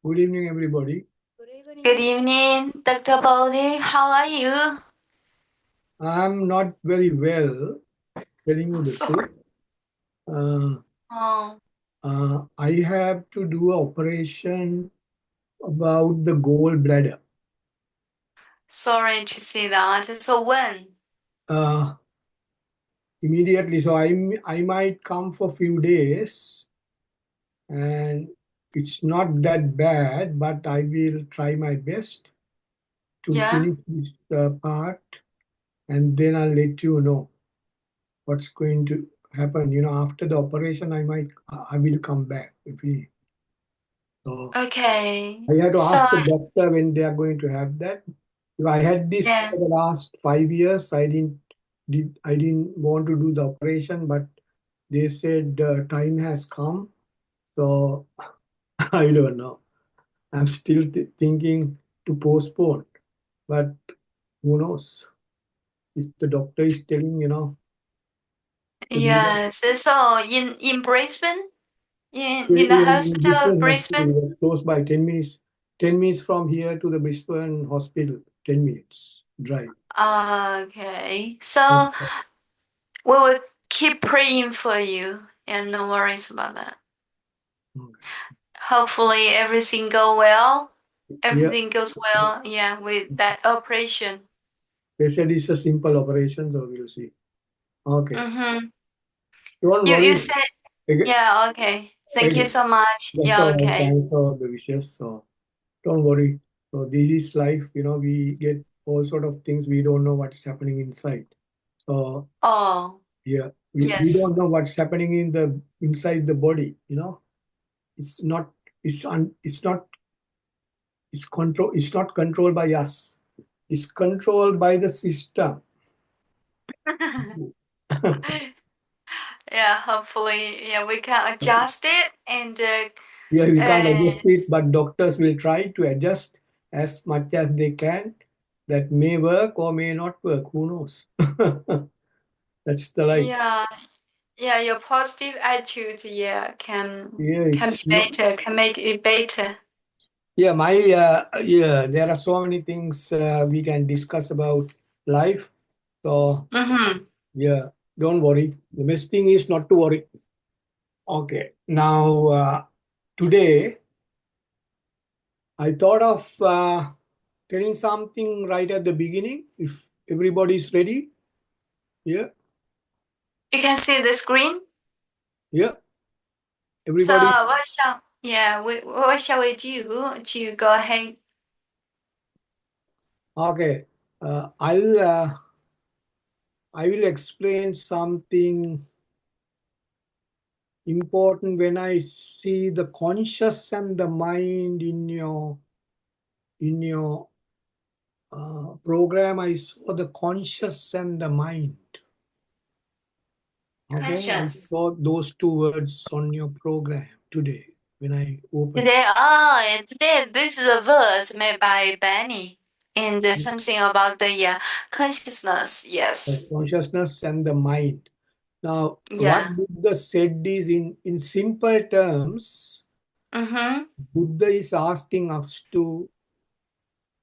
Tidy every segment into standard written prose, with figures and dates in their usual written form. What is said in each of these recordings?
Good evening, everybody. Good evening, Dr. Bodhi. How are you? I'm not very well, telling you the truth. Sorry. Uh, Oh, I have to do an operation about the gallbladder. sorry to see that. So when? Uh, Immediately, so I might come for a few days, and it's not that bad, but I will try my best to Yeah. finish this part, and then I'll let you know what's going to happen. After the operation, I will come back if we. So Okay. I had to So ask the doctor when they are going to have that. If I had this yeah. for the last 5 years, I didn't want to do the operation, but they said time has come. So I don't know. I'm still thinking to postpone, but who knows? If the doctor is telling, to do that. Yes. So in Brisbane, in the In hospital Brisbane Hospital, Brisbane. was close by 10 minutes. 10 minutes from here to the Brisbane Hospital. 10 minutes drive. Okay. So we will keep praying for you, and no worries about that. Hopefully everything go well. Yeah, Everything goes well. Yeah, with that operation. they said it's a simple operation, so we'll see. Okay, Mm-hmm. don't You worry. said Again, yeah, okay. Thank you again, so much. that's Yeah, all right. okay. Thanks for the wishes. So don't worry. So this is life. We get all sort of things. We don't know what's happening inside. So Oh, yeah, we yes. don't know what's happening inside the body. It's not. It's not. It's not controlled by us. It's controlled by the system. Yeah, hopefully, yeah, we can adjust it and Yeah, we can't uh adjust it, but doctors will try to adjust as much as they can. That may work or may not work. Who knows? That's the life. yeah, yeah, your positive attitude, yeah, Yeah, can it's be better, can make it better. yeah. Yeah. There are so many things we can discuss about life. So Mm-hmm. yeah, don't worry. The best thing is not to worry. Okay. Now today I thought of telling something right at the beginning. If everybody is ready, yeah, You can see the screen. yeah. So Everybody. what shall we do to go ahead? Okay. I will explain something important when I see the conscious and the mind in your program. I saw the conscious and the mind. Okay, I Conscious. saw those two words on your program today when I opened. Today this is a verse made by Benny and something about the consciousness. The Yes. consciousness and the mind. Now, what Yeah. Buddha said is in simple terms, Mm-hmm. Buddha is asking us to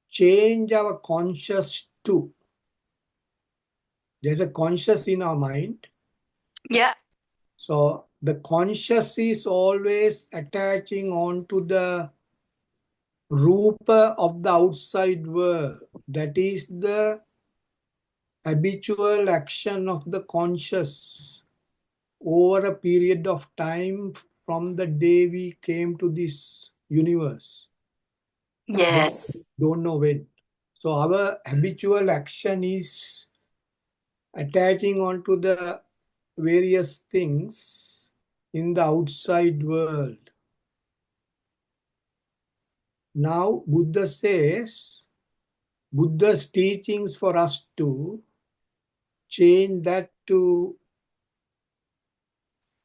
change our conscious to. There's a conscious in our mind. Yeah. So the conscious is always attaching on to the rupa of the outside world. That is the habitual action of the conscious over a period of time from the day we came to this universe. Yes. Don't know when. So our habitual action is attaching on to the various things in the outside world. Now Buddha says, Buddha's teachings for us to change that to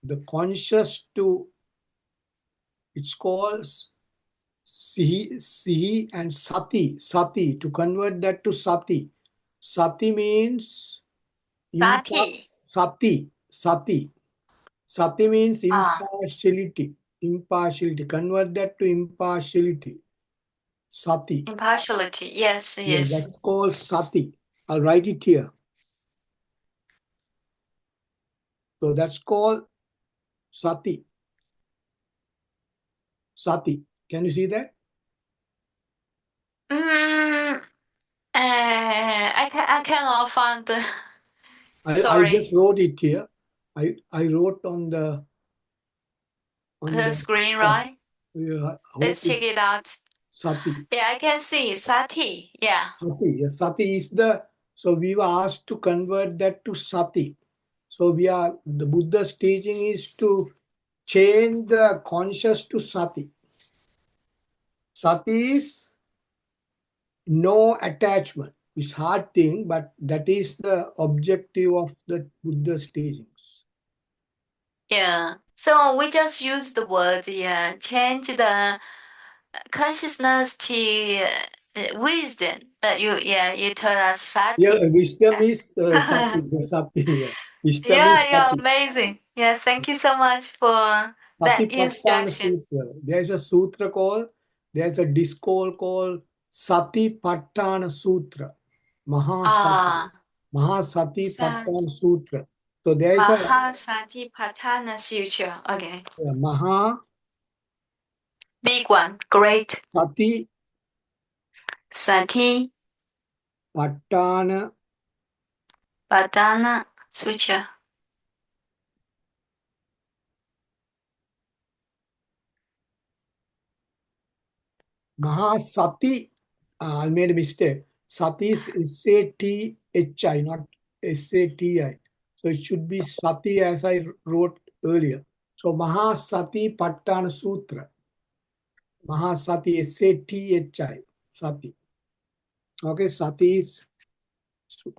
the conscious to, it's called sihi and sati, to convert that to sati. Sati means Sati. sati. Sati means Ah. impartiality. impartiality. Convert that to impartiality. Sati. Impartiality. Yes, Yeah, yes. that's called sati. I'll write it here. So that's called sati. Sati. Can you see that? I cannot find the. I just Sorry, wrote it here. I wrote on the the screen, right? hope Let's it check it out. sati. Yeah, I can see sati. Yeah. Sati. Yeah, sati is the, so we were asked to convert that to sati. So the Buddha's teaching is to change the conscious to sati. Sati is no attachment. It's hard thing, but that is the objective of the Buddha's teachings. Yeah. So we just use the word, yeah, change the consciousness to wisdom. But you told us Yeah, sati. wisdom is sati. Sati. Yeah. Wisdom is Yeah, sati. amazing. Yeah, thank you so much for that Satipatthana instruction. Sutra. There's a sutra called, there's a discourse called Satipatthana Sutra. Mahasati. Ah, Mahasati sa Patthana Sutra. So there is a Mahasatipatthana Sutra. Okay. Mahasati Big one. Great. Sati Patthana Patthana Sutra. Mahasati. I made a mistake. Sati is Sati, not Sati. So it should be Sati as I wrote earlier. So Mahasati Patthana Sutra. Mahasati Sati. Sati. Okay, Sati is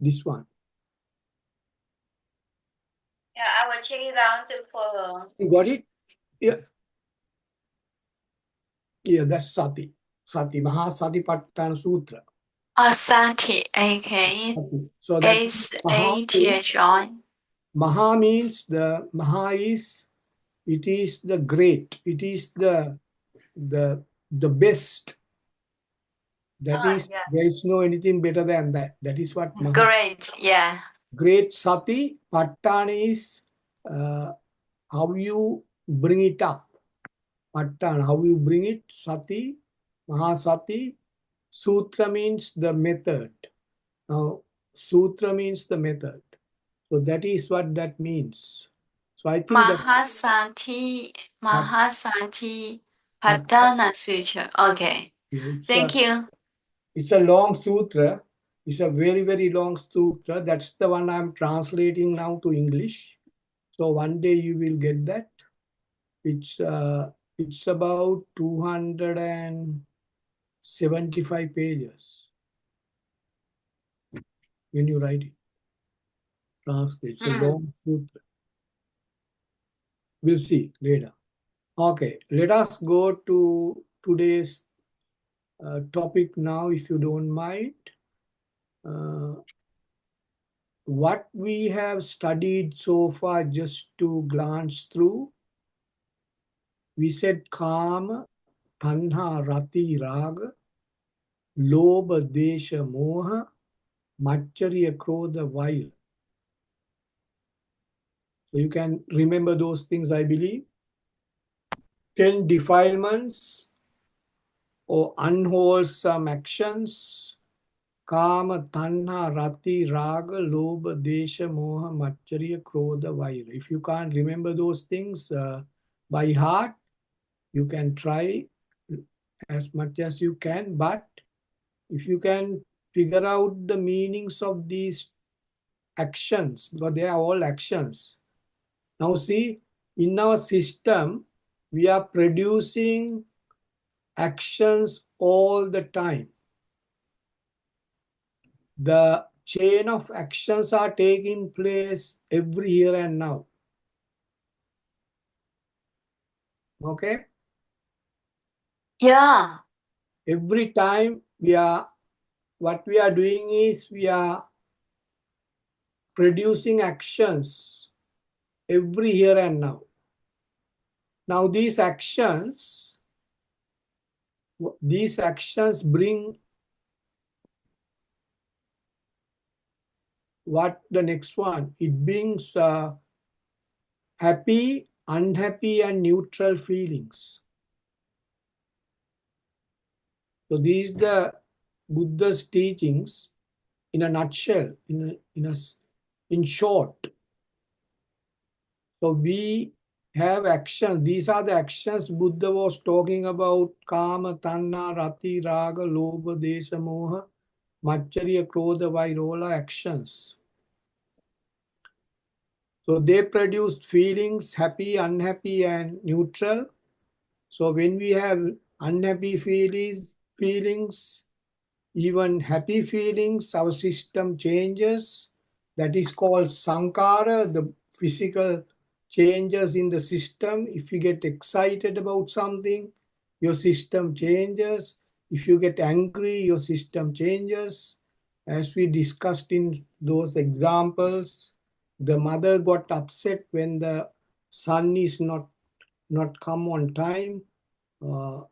this one. Yeah, I will check it out to follow. You got it? Yeah. Yeah, that's Sati. Sati. Mahasati Patthana Sutra. Asati, okay. Sati. So that Maha means, Asathi. Maha means the Maha is, it is the great, it is the best. That Ah, is, yeah. there is no anything better than that. That is what Maha. Great. Yeah. Great Sati. Pattan is how you bring it up. Pattan, how you bring it. Sati, Mahasati. Sutra means the method. Now, Sutra means the method. So that is what that means. So I think that Mahasati, Pat- Mahasati Pattan, Patthana Sutra. Okay. it's Thank you. a long sutra. It's a very, very long sutra. That's the one I'm translating now to English. So one day you will get that. It's about 275 pages when you write it. Translate. It's a Mm. long sutra. We'll see later. Okay, let us go to today's topic now, if you don't mind. Uh, what we have studied so far, just to glance through, we said Kama, Tanha, Rati, Raga, Lobha, Desha, Moha, Machariya, Krodha, Vaira. So you can remember those things, I believe. 10 defilements or unwholesome actions. Kama, Tanha, Rati, Raga, Lobha, Desha, Moha, Machariya, Krodha, Vaira. If you can't remember those things by heart, you can try as much as you can, but if you can figure out the meanings of these actions, because they are all actions. Now see, in our system, we are producing actions all the time. The chain of actions are taking place every here and now. Okay? Yeah. Every time what we are doing is we are producing actions every here and now. Now these actions bring what the next one? It brings happy, unhappy, and neutral feelings. So these the Buddha's teachings in a nutshell, in short. So we have actions. These are the actions Buddha was talking about: kama, tanna, rati, raga, lobha, desha, moha, Maccharya, Krodha, Vairola actions. So they produce feelings, happy, unhappy, and neutral. So when we have unhappy feelings, even happy feelings, our system changes. That is called sankara, the physical changes in the system. If you get excited about something, your system changes. If you get angry, your system changes. As we discussed in those examples, the mother got upset when the son is not come on time,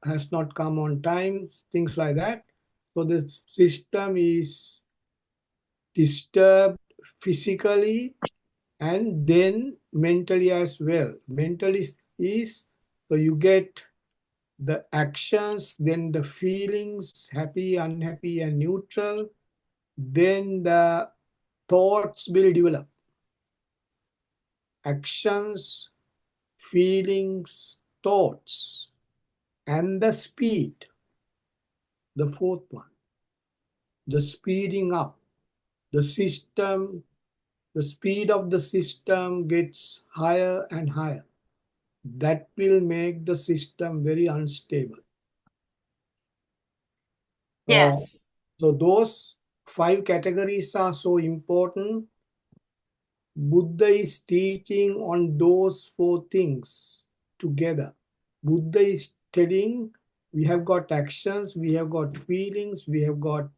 has not come on time, things like that. So the system is disturbed physically and then mentally as well. Mentally is so you get the actions, then the feelings, happy, unhappy, and neutral. Then the thoughts will develop. Actions, feelings, thoughts, and the speed, the fourth one, the speeding up. The system, the speed of the system gets higher and higher. That will make the system very unstable. So, Yes. so those 5 categories are so important. Buddha is teaching on those 4 things together. Buddha is telling we have got actions, we have got feelings, we have got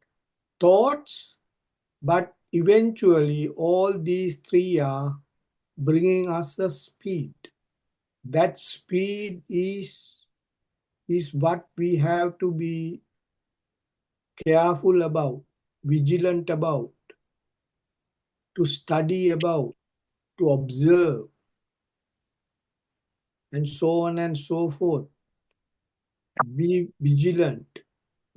thoughts, but eventually all these 3 are bringing us a speed. That speed is what we have to be careful about, vigilant about, to study about, to observe, and so on and so forth. Be vigilant,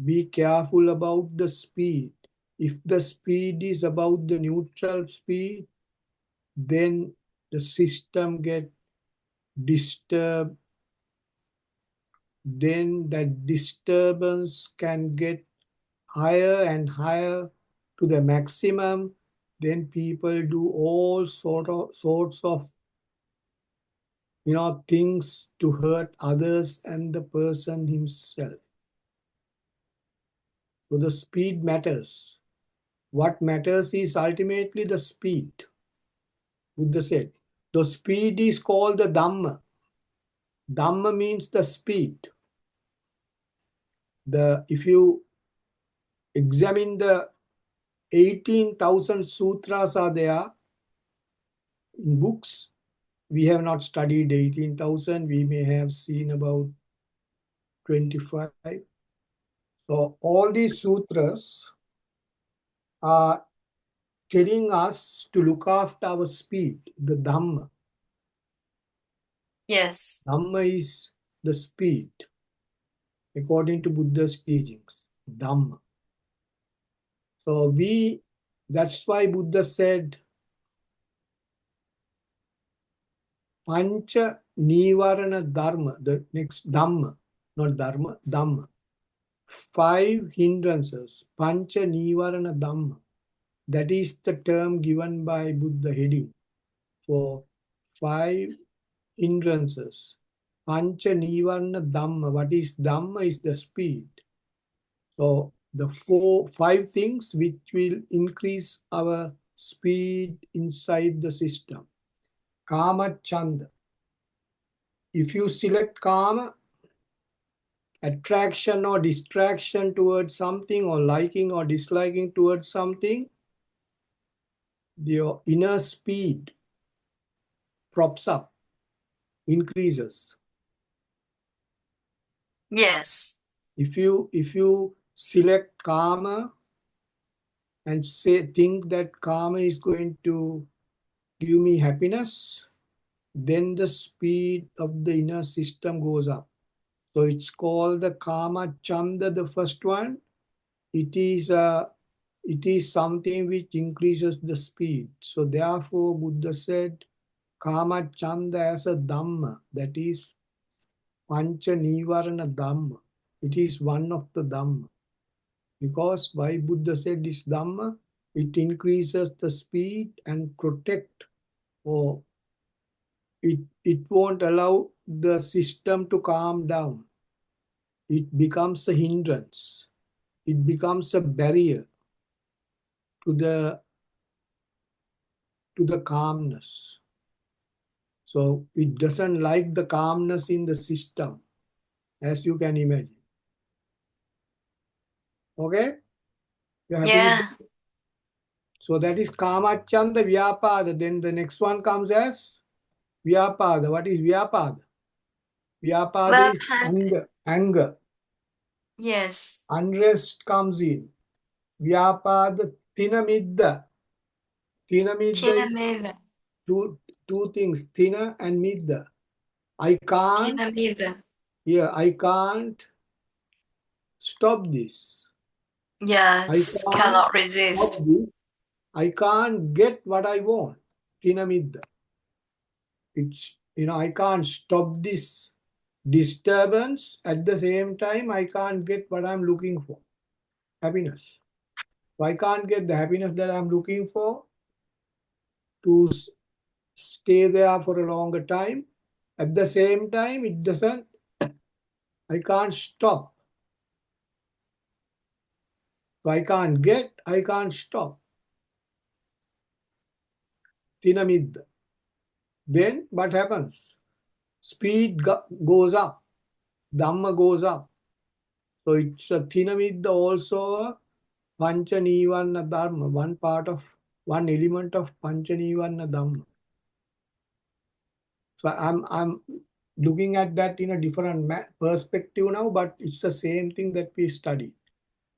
be careful about the speed. If the speed is about the neutral speed, then the system get disturbed. Then that disturbance can get higher and higher to the maximum. Then people do all sorts of things to hurt others and the person himself. So the speed matters. What matters is ultimately the speed. Buddha said the speed is called the Dhamma. Dhamma means the speed. If you examine the 18,000 sutras are there in books. We have not studied 18,000. We may have seen about 25. So all these sutras are telling us to look after our speed, the Dhamma. Yes. Dhamma is the speed, according to Buddha's teachings, Dhamma. So that's why Buddha said, Pancha Nivarana Dharma, the next Dhamma, not Dharma, Dhamma. 5 hindrances, Pancha Nivarana Dhamma. That is the term given by Buddha heading for 5 hindrances. Pancha Nivarana Dhamma. What is Dhamma? Is the speed. So the 5 things which will increase our speed inside the system. Kama Chanda. If you select Kama, attraction or distraction towards something, or liking or disliking towards something, your inner speed props up, increases. Yes. If you select karma and say think that karma is going to give me happiness, then the speed of the inner system goes up. So it's called the karma chanda, the first one. It is something which increases the speed. So therefore, Buddha said kama chanda as a dhamma, that is pancha nivarana dhamma. It is one of the dhamma. Because why Buddha said this dhamma? It increases the speed and protect, or it won't allow the system to calm down. It becomes a hindrance. It becomes a barrier to the calmness. So it doesn't like the calmness in the system, as you can imagine. Okay? You're happy with Yeah. that? So that is kamachanda vyapada. Then the next one comes as vyapada. What is vyapada? Vyapada Well, is anger. Anger. yes. Unrest comes in. Vyapada thinamidda. Thinamidda is Chinamida. two things, thina and midda. I can't, Chinamida. yeah, I can't stop this. I Yes. can't Cannot stop resist. this. I can't get what I want. Tinamidda. It's, I can't stop this disturbance. At the same time, I can't get what I'm looking for. Happiness. So I can't get the happiness that I'm looking for to stay there for a longer time. At the same time, I can't stop. So I can't stop. Tinamidda. Then what happens? Speed goes up. Dhamma goes up. So it's a Thinamidda also Pancha Nivana Dharma, one element of Pancha Nivana Dhamma. So I'm looking at that in a different perspective now, but it's the same thing that we study.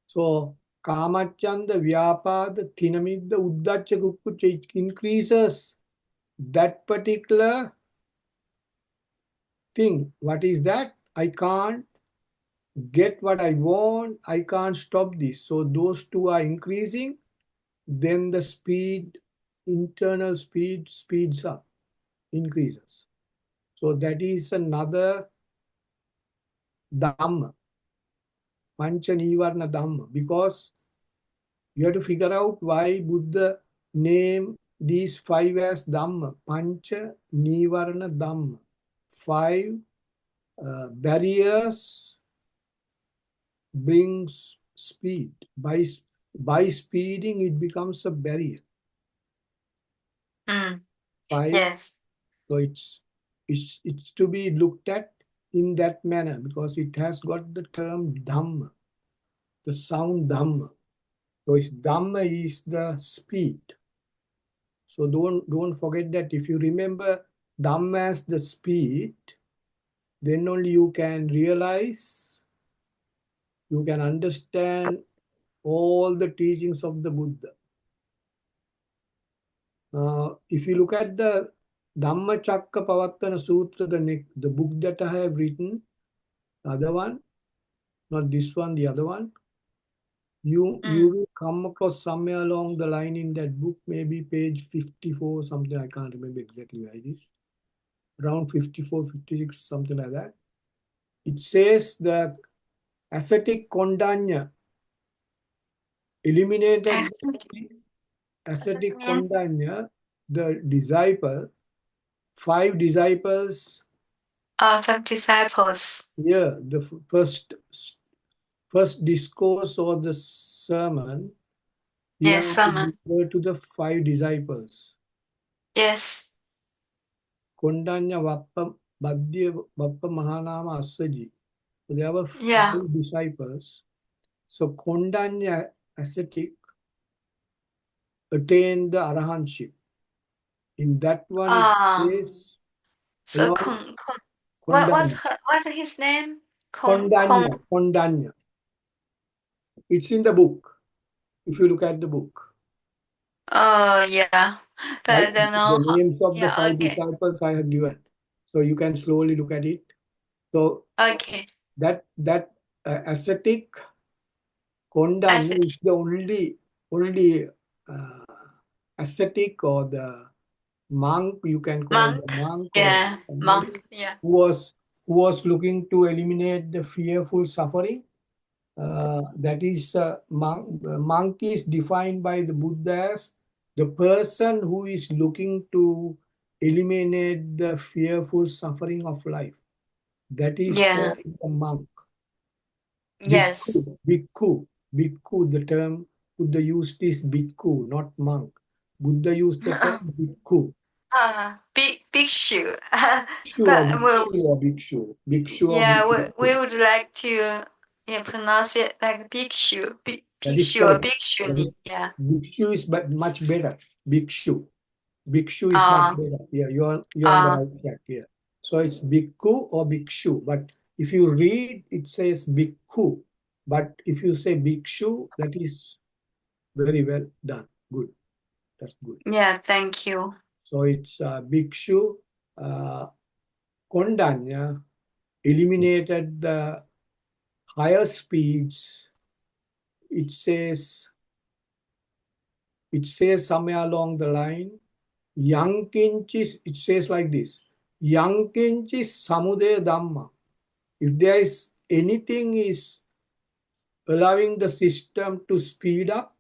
So Kamachanda, Vyapada, Thinamidda, Uddacha Kukkucha, it increases that particular thing. What is that? I can't get what I want. I can't stop this. So those two are increasing. Then the internal speed speeds up, increases. So that is another Dhamma, Pancha Nivarna Dhamma, because you have to figure out why Buddha named these five as Dhamma, Pancha Nivarna Dhamma. Five barriers brings speed. By speeding, it becomes a barrier. Mm. Five. Yes. So it's to be looked at in that manner because it has got the term Dhamma, the sound Dhamma. So it's Dhamma is the speed. So don't forget that if you remember Dhamma as the speed, then only you can realize, you can understand all the teachings of the Buddha. If you look at the Dhamma Chakka Pavattana Sutra, the book that I have written, the other one, not this one, the other one, you Mm. will come across somewhere along the line in that book, maybe page 54, something, I can't remember exactly where it is, around 54, 56, something like that. It says that ascetic Kondanya eliminated the ascetic Mm. Kondanya, the disciple, five disciples. Of disciples. Yeah, the first discourse or the sermon, he Yes, has to Sama. refer to the five disciples. Yes. Kondanya Vappa Badhya Vappa Mahanama Assaji. So there were Yeah. five disciples. So Kondanya ascetic attained the arahantship. In that one it Ah. says So along what's Kondanya. what's his name? Con. Kondanya, Kondanya. It's in the book. If you look at the book, Yeah. But right? I don't The know. names of the Yeah. five Okay. disciples I have given, so you can slowly look at it. So Okay. that ascetic Kondanya is Acetic. the only uh, ascetic or the monk, you can call the Monk. monk or Yeah. somebody Monk. Yeah. who was looking to eliminate the fearful suffering. That is monk is defined by the Buddha as the person who is looking to eliminate the fearful suffering of life. That is Yeah. called a monk. Bhikkhu, Yes. bhikkhu, bhikkhu. The term Buddha used is bhikkhu, not monk. Buddha used the term bhikkhu. Big shoe. Bhikshu or But bhikshu or bhikshu. Bhikshu or yeah, we bhikshu. would like to, yeah, pronounce it like big shoe, That big is shoe or correct. big That shuni. is Yeah. bhikshu is but much better. Bhikshu. Bhikshu is much Uh, better. Yeah, you're on the uh, right track here. So it's bhikkhu or bhikshu. But if you read, it says bhikkhu. But if you say bhikshu, that is very well done. Good. That's good. yeah. Thank you. So it's bhikshu. Uh, Kondanya eliminated the higher speeds. It says somewhere along the line, young kinchis, it says like this, young kinchis samudaya dhamma. If there is anything is allowing the system to speed up,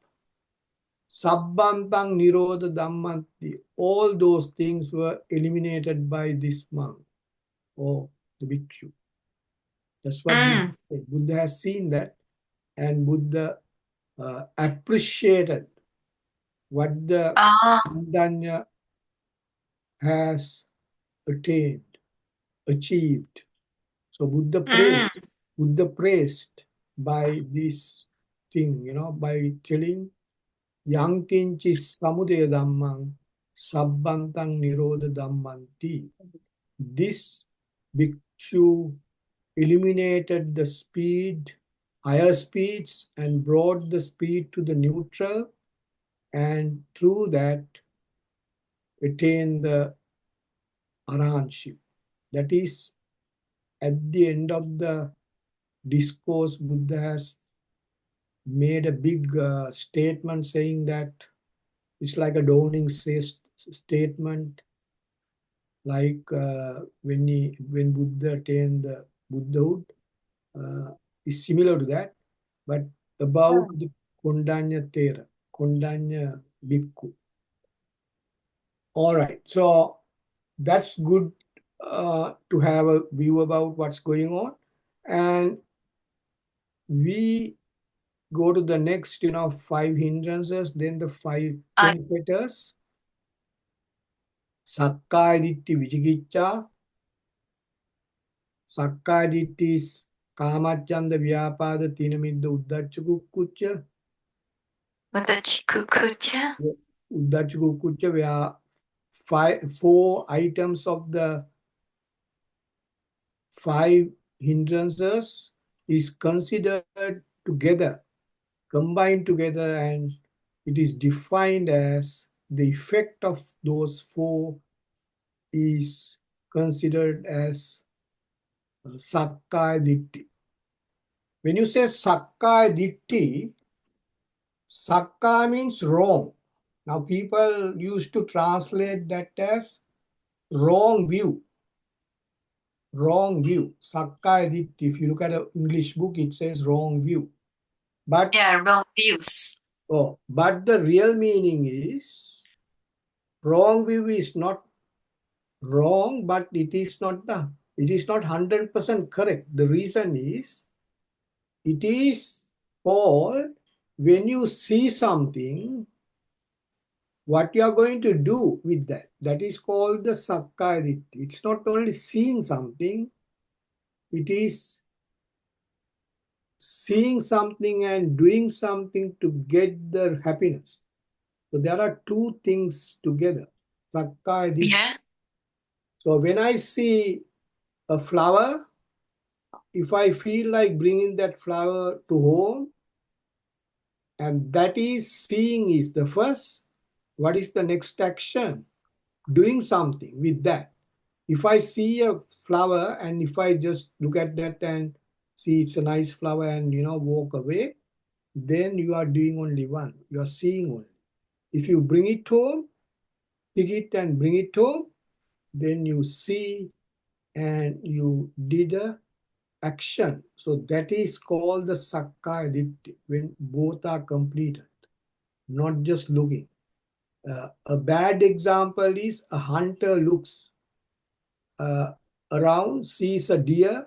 sabbantang nirodha dhammanti, all those things were eliminated by this monk or the bhikshu. That's what Buddha Mm. said. Buddha has seen that, and Buddha appreciated what the Ah. Pandanya has attained, achieved. So Mm. Buddha praised by this thing, by telling yang kinchis samudaya dhammang sabbantang nirodha dhammanti. This bhikshu eliminated the speed, higher speeds, and brought the speed to the neutral, and through that attained the arahantship. That is, at the end of the discourse, Buddha has made a big statement saying that it's like a downing statement, like when Buddha attained the Buddhahood, uh, is similar to that, but about the Kondanya Thera, Kondanya Bhikkhu. All right, so that's good to have a view about what's going on, and we go to the next, five hindrances, then the five Uh, 10 fetters. Sakkaya Ditti Vichikicha. Sakkaya Ditti is Kamachanda Vyapada Tinamidda Uddhacha. with the chikukucha. Uddhacha where four items of the five hindrances is considered together, combined together, and it is defined as the effect of those four is considered as Sakkaya Ditti. When you say Sakkaya Ditti, Sakkaya means wrong. Now people used to translate that as wrong view. Wrong view. Sakkaya Ditti. If you look at an English book, it says wrong view. But Yeah, wrong views. but the real meaning is wrong view is not wrong, but it is not 100% correct. The reason is it is called when you see something, what you are going to do with that. That is called the Sakkaya Ditti. It's not only seeing something, it is seeing something and doing something to get the happiness. So there are two things together. Sakkaya Ditti. Yeah. So when I see a flower, if I feel like bringing that flower to home, and that is seeing is the first, what is the next action? Doing something with that. If I see a flower and if I just look at that and see it's a nice flower and walk away, then you are doing only one. You are seeing only. If you bring it home, pick it and bring it home, then you see and you did a action. So that is called the Sakkaya Ditthi, when both are completed, not just looking. A bad example is a hunter looks uh, around, sees a deer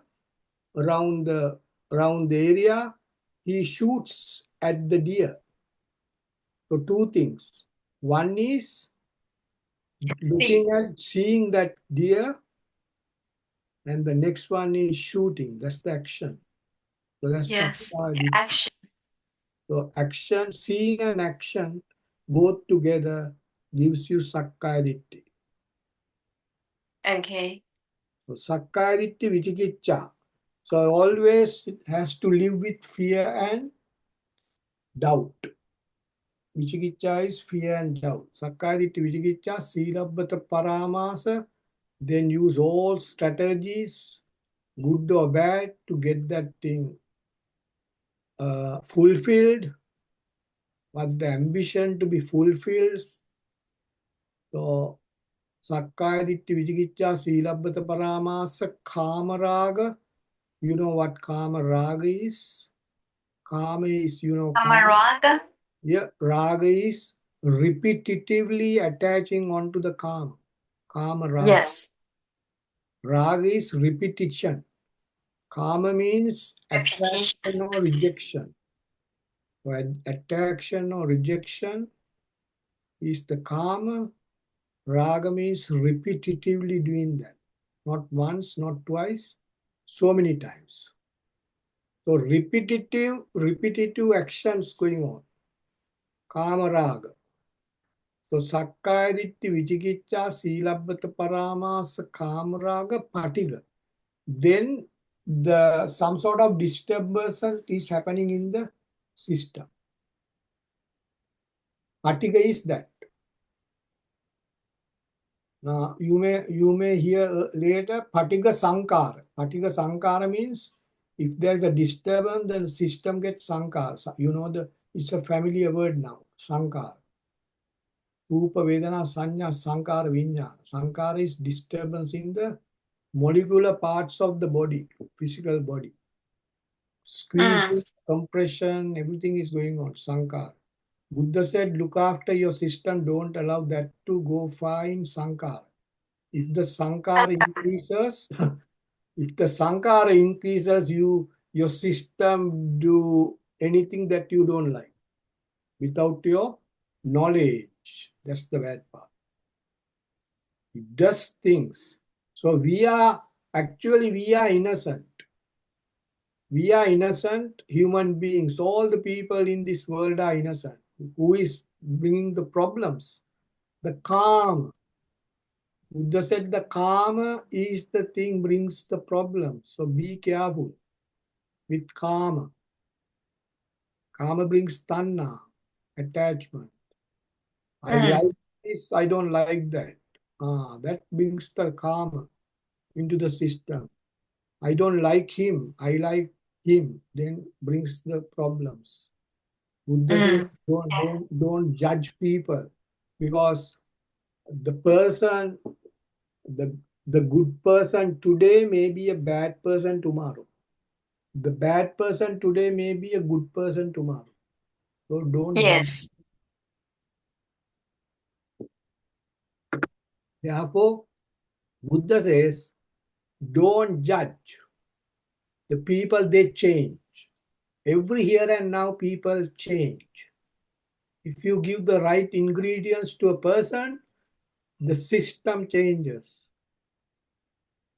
around the area, he shoots at the deer. So two things. One is looking at seeing that deer, and the next one is shooting. That's the action. So that's Yes. Sakkaya Ditthi. Action. So action, seeing and action, both together gives you Sakkaya Ditthi. Okay. So Sakkaya Ditthi, Vicikiccha. So always it has to live with fear and doubt. Vicikiccha is fear and doubt. Sakkaya Ditthi, Vicikiccha, Silabbata Paramasa, then use all strategies, good or bad, to get that thing fulfilled, but the ambition to be fulfilled. So Sakkaya Ditthi, Vicikiccha, Silabbata Paramasa, Kamaraga. You know what Kamaraga is? Kama is, Kama. Amaraga. Yeah, Raga is repetitively attaching onto the Kama. Kama Raga. Yes. Raga is repetition. Kama means Repetition. attraction or rejection. So attraction or rejection is the Kama. Raga means repetitively doing that. Not once, not twice, so many times. So repetitive actions going on. Kama Raga. So Sakkaya Ditthi, Vicikiccha, Silabbata Paramasa, Kamaraga, Patiga. Then some sort of disturbance is happening in the system. Patiga is that. Now you may hear later Patiga Sankara. Patiga Sankara means if there's a disturbance, then the system gets Sankara. It's a familiar word now, Sankara. Rupa Vedana Sanya Sankara Vinyana. Sankara is disturbance in the molecular parts of the body, physical body. Squeezing, compression, everything is going on. Sankara. Buddha said, look after your system, don't allow that to go far in Sankara. If the Sankara increases, your system do anything that you don't like without your knowledge. That's the bad part. It does things. So we are innocent. We are innocent human beings. All the people in this world are innocent. Who is bringing the problems? The karma. Buddha said the karma is the thing brings the problem. So be careful with karma. Karma brings tanna, attachment. I like this, I don't like that. That brings the karma into the system. I don't like him, I like him, then brings the problems. Buddha says don't judge people, because the person, the the good person today may be a bad person tomorrow. The bad person today may be a good person tomorrow. So don't judge. Yes. Therefore, Buddha says, don't judge. The people, they change. Every here and now, people change. If you give the right ingredients to a person, the system changes.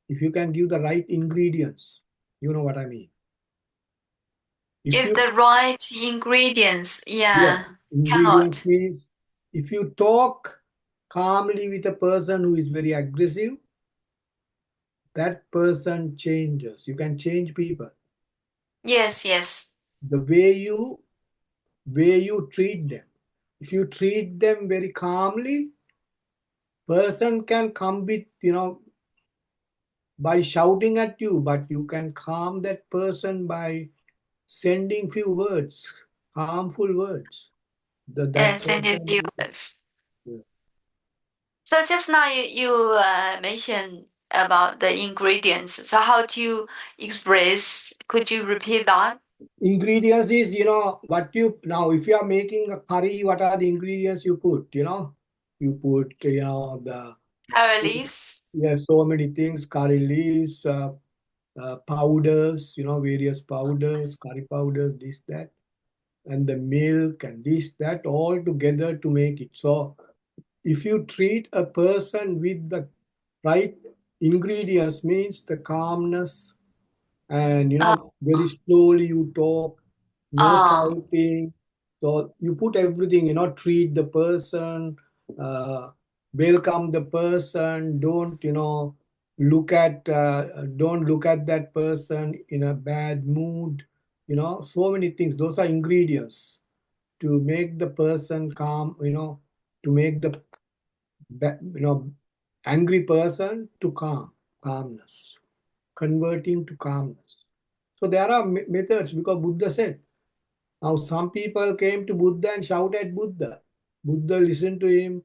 If you can give the right ingredients, you know what I mean. If Give you, the right ingredients. yes, Yeah. ingredients Cannot. means if you talk calmly with a person who is very aggressive, that person changes. You can change people. Yes, yes. The way you treat them. If you treat them very calmly, person can come with, by shouting at you, but you can calm that person by sending few words, harmful words. That Yes, and the person. viewers. So just now you mentioned about the ingredients. So how do you express? Could you repeat that? Ingredients is, what you now, if you are making a curry, what are the ingredients you put? You put, the, Our leaves. yeah, so many things, curry leaves, powders, various powders, curry powders, this, that, and the milk and this, that, all together to make it. So if you treat a person with the right ingredients, means the calmness, and Uh, very slowly you talk, no uh, shouting. So you put everything, treat the person, uh, welcome the person, don't look at that person in a bad mood, so many things. Those are ingredients to make the person calm, to make the angry person to calmness, converting to calmness. So there are methods, because Buddha said. Now some people came to Buddha and shouted at Buddha. Buddha listened to him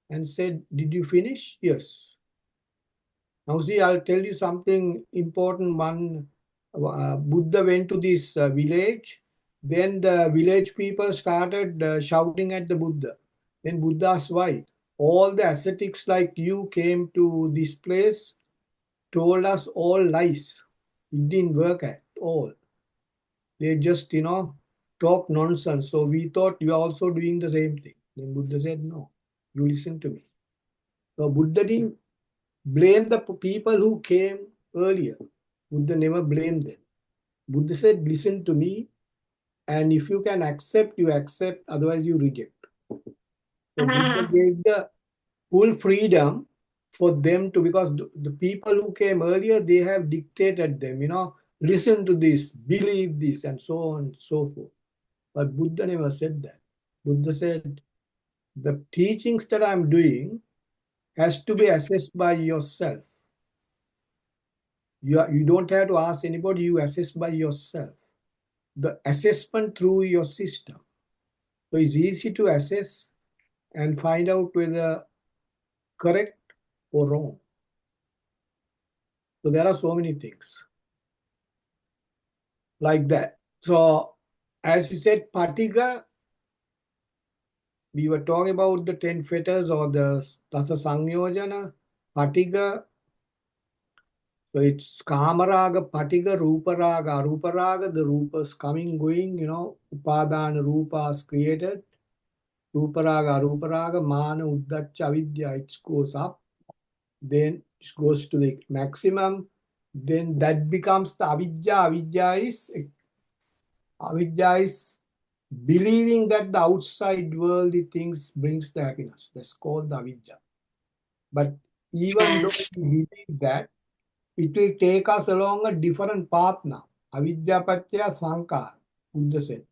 and said, "Did you finish?" Yes. Now see, I'll tell you something important. One, Buddha went to this village. Then the village people started shouting at the Buddha. Then Buddha asked why. All the ascetics like you came to this place, told us all lies. It didn't work at all. They just, talk nonsense. So we thought you are also doing the same thing. Then Buddha said, no, you listen to me. So Buddha didn't blame the people who came earlier. Buddha never blamed them. Buddha said, listen to me, and if you can accept, you accept, otherwise you reject. So Buddha gave the full freedom for them to, because the people who came earlier, they have dictated them, listen to this, believe this, and so on and so forth. But Buddha never said that. Buddha said, the teachings that I'm doing has to be assessed by yourself. You don't have to ask anybody, you assess by yourself. The assessment through your system. So it's easy to assess and find out whether correct or wrong. So there are so many things like that. So as you said, Patiga, we were talking about the 10 fetters or the Tasa Sangyojana. Patiga, so it's Kamaraga, Patiga, Ruparaga. Ruparaga, the Rupas coming, going, Upadana Rupas created. Ruparaga, Ruparaga, Mana, Uddacha, Avidya, it goes up. Then it goes to the maximum. Then that becomes the Avidya. Avidya is believing that the outside worldly things brings the happiness. That's called the Avidya. But even though yes. we believe that, it will take us along a different path now. Avidya Patya Sankar, Buddha said.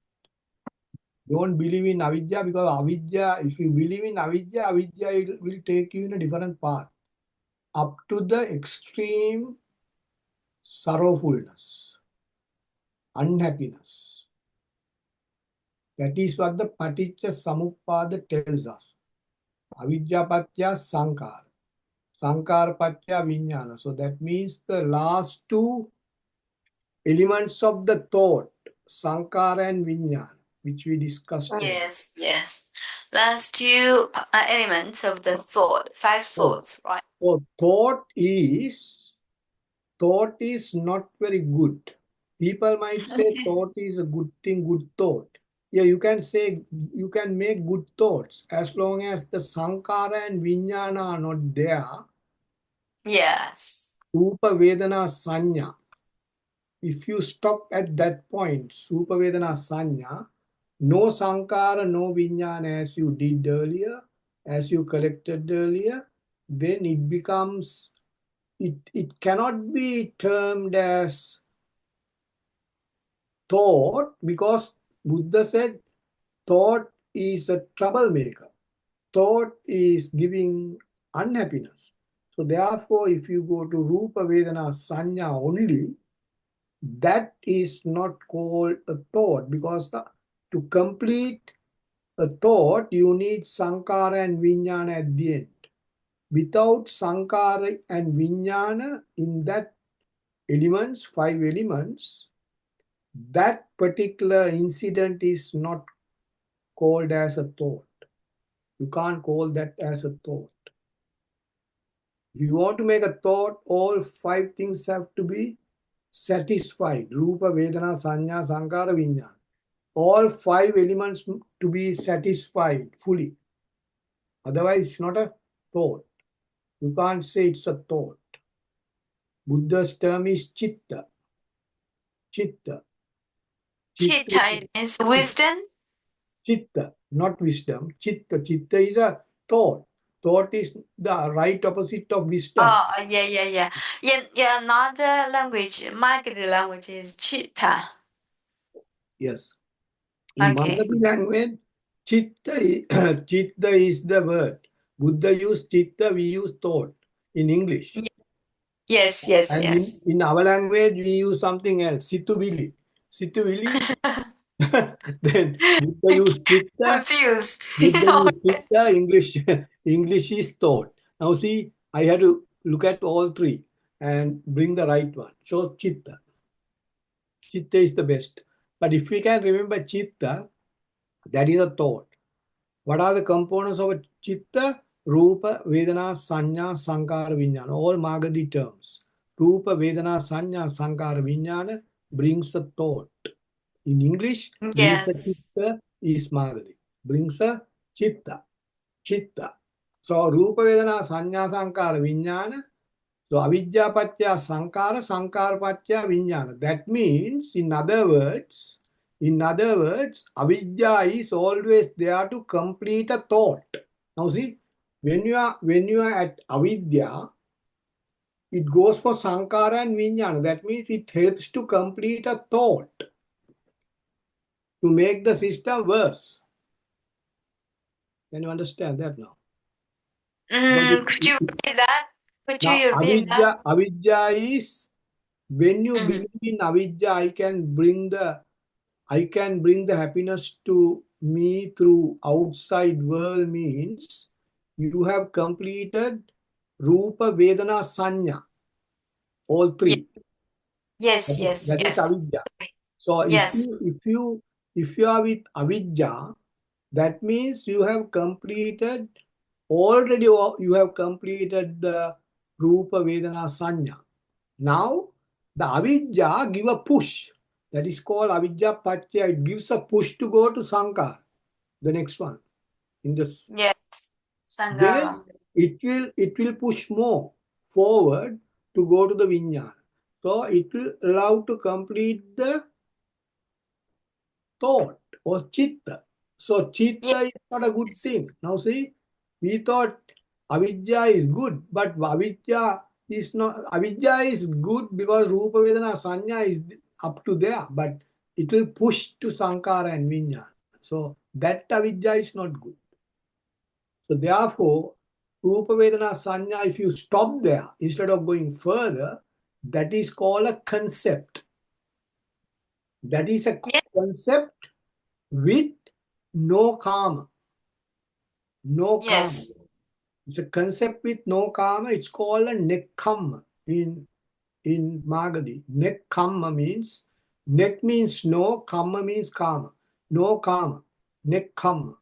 Don't believe in Avidya, because Avidya, if you believe in Avidya, Avidya will take you in a different path up to the extreme sorrowfulness, unhappiness. That is what the Paticca Samuppada tells us. Avidya Patya Sankar. Sankar Patya Vijnana. So that means the last two elements of the thought, Sankara and Vijnana, which we discussed earlier. Yes, yes. Last two elements of the thought, five So, thoughts, right? so thought is not very good. People might say thought is a good thing, good thought. Yeah, you can say, you can make good thoughts as long as the Sankara and Vijnana are not there. Yes. Rupa Vedana Sanya. If you stop at that point, Supa Vedana Sanya, no Sankara, no Vijnana as you did earlier, as you collected earlier, then it becomes it cannot be termed as thought because Buddha said thought is a troublemaker. Thought is giving unhappiness. So therefore, if you go to Rupa Vedana Sanya only, that is not called a thought because to complete a thought, you need Sankara and Vijnana at the end. Without Sankara and Vijnana in that elements, 5 elements, that particular incident is not called as a thought. You can't call that as a thought. If you want to make a thought, all 5 things have to be satisfied. Rupa, Vedana, Sanya, Sankara, Vijnana. All 5 elements to be satisfied fully. Otherwise, it's not a thought. You can't say it's a thought. Buddha's term is chitta. Chitta. Chitta means wisdom. Chitta, not wisdom. Chitta. Chitta is a thought. Thought is the right opposite of wisdom. Oh, yeah. In another language, Magadi language is chitta. Yes. In Okay. Mangati language, chitta is the word. Buddha used chitta, we use thought in English. And Yes. in our language, we use something else, situvili. Situvili, then Buddha used chitta, Confused. Buddha used chitta, English, English is thought. Now see, I had to look at all 3 and bring the right one. So chitta. Chitta is the best. But if we can remember chitta, that is a thought. What are the components of a chitta? Rupa, Vedana, Sanya, Sankara, Vijnana. All Magadhi terms. Rupa, Vedana, Sanya, Sankara, Vijnana brings a thought. In English, brings a Yes. chitta is Magadhi. Brings a chitta. Chitta. So Rupa, Vedana, Sanya, Sankara, Vijnana. So avidya patya sankara, sankara patya vijnana. That means, in other words, avidya is always there to complete a thought. Now see, when you are at avidya, it goes for sankara and vijnana. That means it helps to complete a thought to make the system worse. Can you understand that now? Could you repeat that? Could Now you repeat that? avidya is when you Mm, believe in avidya, I can bring the happiness to me through outside world means you have completed Rupa, Vedana, Sanya, all ye- 3. That is yes. avidya. So Yes. if you are with avidya, that means you have completed already. You have completed the Rupa, Vedana, Sanya. Now the avidya give a push. That is called avidya patya. It gives a push to go to sankara. The next one in this. Yes. Then Sangara. it will push more forward to go to the vijnana. So it will allow to complete the thought or chitta. So chitta is not a good Yes. thing. Now see, we thought avidya is good, but avidya is not. Avidya is good because Rupa Vedana Sanya is up to there, but it will push to Sankara and Vijnana. So that avidya is not good. So therefore, Rupa Vedana Sanya, if you stop there instead of going further, that is called a concept. That is a Yes. concept with no karma. No karma. Yes. It's a concept with no karma. It's called a nekkhamma in Magadhi. Nekkhamma means nek means no, karma means karma. No karma. Nekkhamma.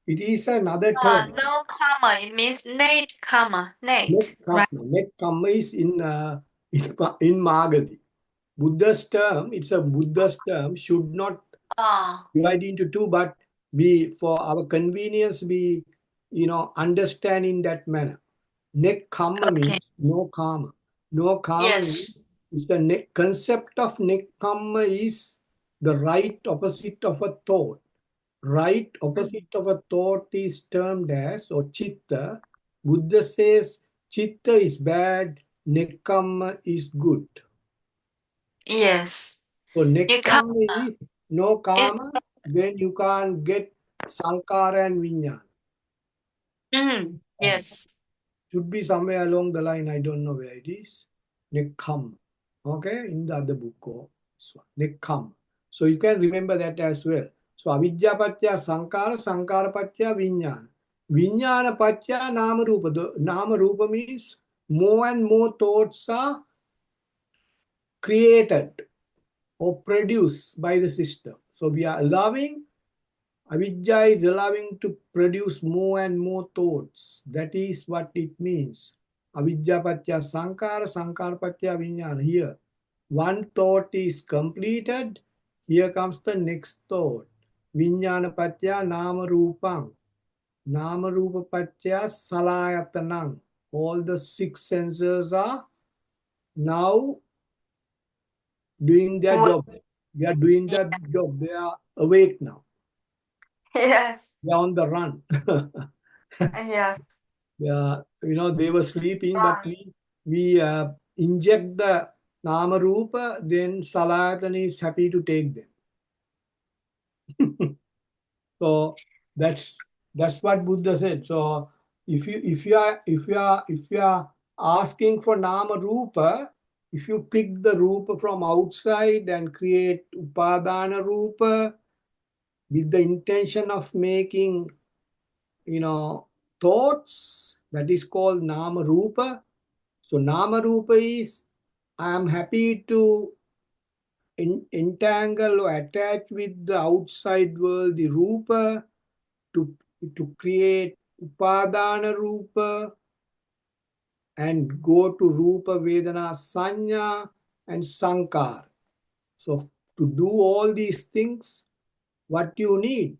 It is another term. No comma. It means Nate comma. Nate. Right? Nekkhamma. Nekkhamma is in Magadhi. Buddha's term, it's a Buddha's term, should not Oh, divide into 2, but we, for our convenience, we, understand in that manner. Nekkhamma okay. means no karma. No karma means Yes. the concept of nekkhamma is the right opposite of a thought. Right Mm. opposite of a thought is termed as or chitta. Buddha says chitta is bad, nekkhamma is good. Yes. So You can't. nekkhamma is no It's karma, then you can't get sankara and vinyana. yes. Should be somewhere along the line. I don't know where it is. Nekkhamma. Okay, in the other book. Oh, this one. Nekkhamma. So you can remember that as well. So avidya patya sankara, sankara patya vinyana. Vinyana patya nama rupa. The nama rupa means more and more thoughts are created or produced by the system. So we are allowing, avidya is allowing to produce more and more thoughts. That is what it means. Avidya patya sankara, sankara patya vijnana. Here, one thought is completed. Here comes the next thought. Vijnana patya nama rupang. Nama rupa patya salayatanang. All the six senses are now doing their Wo- job. They are doing yeah. their job. They are awake now. Yes. They are on the run. Yes. Yeah, they were sleeping, but Right. we inject the nama rupa, then Salayatana is happy to take them. So that's what Buddha said. So if you are asking for nama rupa, if you pick the rupa from outside and create upadana rupa with the intention of making thoughts, that is called nama rupa. So nama rupa is I am happy to entangle or attach with the outside world, the rupa, to create upadana rupa and go to rupa vedana sanya and sankar. So to do all these things, what you need,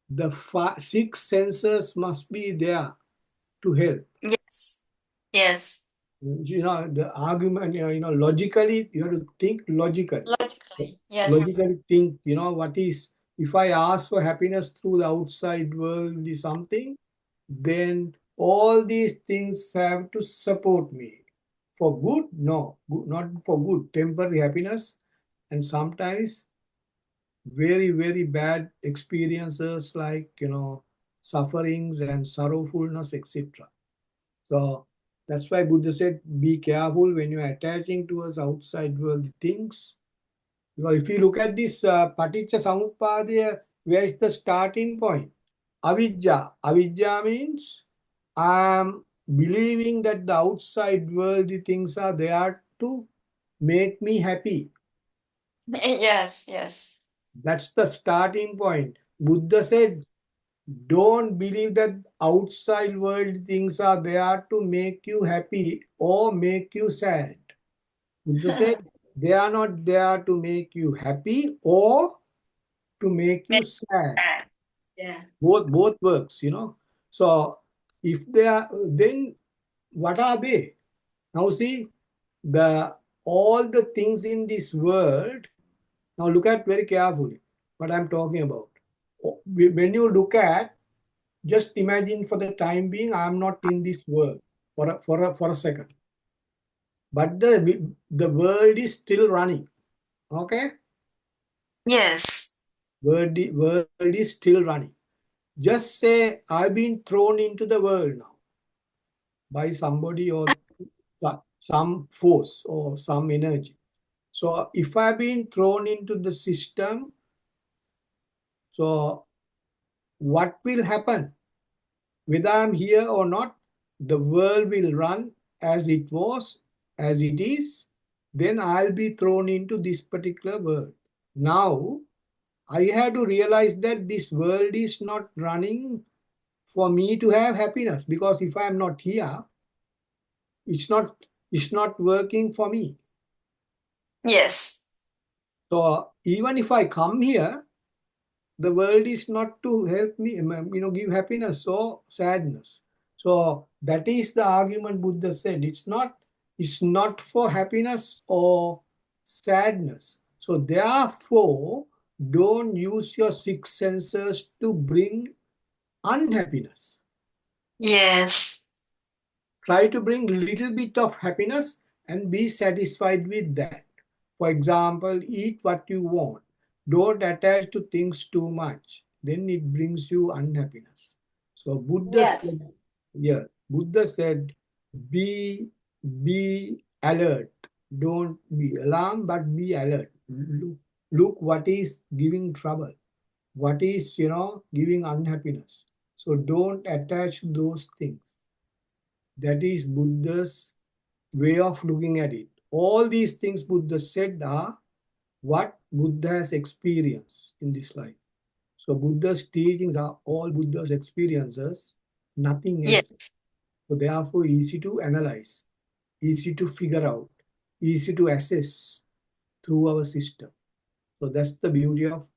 the six senses must be there to help. Yes. Yes. The argument, logically, you have to think logically. Logically. Yes. Logically think, what is, if I ask for happiness through the outside world is something, then all these things have to support me. For good? No, not for good. Temporary happiness and sometimes very, very bad experiences like, sufferings and sorrowfulness, etc. So that's why Buddha said, be careful when you're attaching towards outside world things. Because if you look at this Paticca Samuppadaya, where is the starting point? Avidya. Avidya means I am believing that the outside world things are there to make me happy. Yes. Yes. That's the starting point. Buddha said, don't believe that outside world things are there to make you happy or make you sad. Buddha said, they are not there to make you happy or to make you Make sad. sad. Yeah. Both works. So if they are, then what are they? Now see, the all the things in this world. Now look at very carefully what I'm talking about. When you look at, just imagine for the time being, I'm not in this world for a second, but the world is still running. Okay, Yes. world is still running. Just say I've been thrown into the world now by somebody or some force or some energy. So if I've been thrown into the system, so what will happen? Whether I'm here or not, the world will run as it was, as it is. Then I'll be thrown into this particular world. Now, I have to realize that this world is not running for me to have happiness, because if I'm not here, it's not it's not working for me. Yes. So even if I come here, the world is not to help me, give happiness or sadness. So that is the argument Buddha said. It's not for happiness or sadness. So therefore, don't use your six senses to bring unhappiness. Yes. Try to bring little bit of happiness and be satisfied with that. For example, eat what you want. Don't attach to things too much. Then it brings you unhappiness. So Buddha Yes. said, yeah, Buddha said, be be alert. Don't be alarmed, but be alert. Look what is giving trouble, what is giving unhappiness. So don't attach to those things. That is Buddha's way of looking at it. All these things Buddha said are what Buddha has experienced in this life. So Buddha's teachings are all Buddha's experiences, nothing else. Yes. So therefore easy to analyze, easy to figure out, easy to assess through our system. So that's the beauty of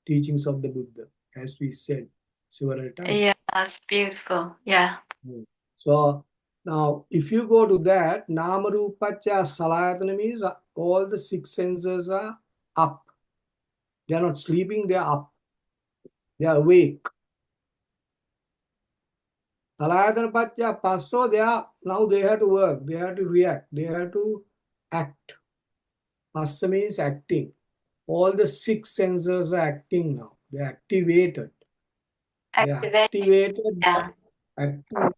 teachings of the Buddha, as we said several times. Yeah, that's beautiful. Yeah. Mm. So now, if you go to that, Namarupacya Salayatana means all the six senses are up. They are not sleeping, they are up. They are awake. Salayatana Pacya Passo, they are now they have to work, they have to react, they have to act. Passa means acting. All the six senses are acting now. They are activated. They are Activate. activated, Yeah. activated.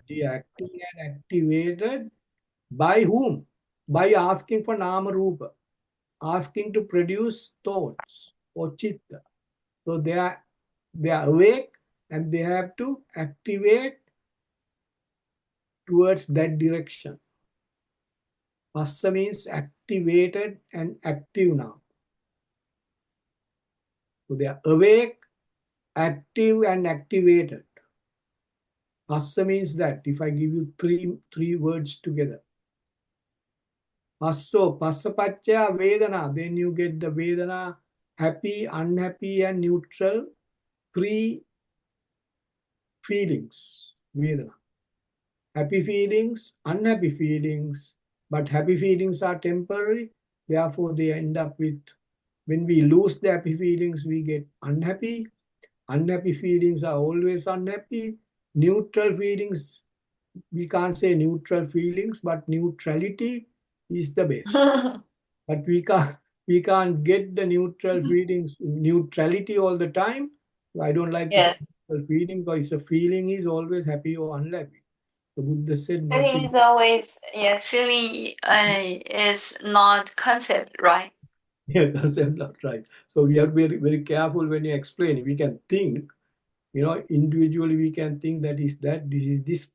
They are acting and activated by whom? By asking for Nama Rupa, asking to produce thoughts or chitta. So they are awake and they have to activate towards that direction. Passa means activated and active now. So they are awake, active, and activated. Passa means that if I give you three words together. Passo, passapacchya vedana, then you get the vedana, happy, unhappy, and neutral. Three feelings, vedana. Happy feelings, unhappy feelings, but happy feelings are temporary. Therefore, they end up with, when we lose the happy feelings, we get unhappy. Unhappy feelings are always unhappy. Neutral feelings, we can't say neutral feelings, but neutrality is the best. But we can't get the neutral feelings, neutrality all the time. I don't like to say Yeah. neutral feeling because a feeling is always happy or unhappy. The Buddha said not Feeling to. is always, yeah, feeling is not concept, right? Yeah, that's not right. So we are very very careful when you explain. We can think, individually we can think that is that, this is this.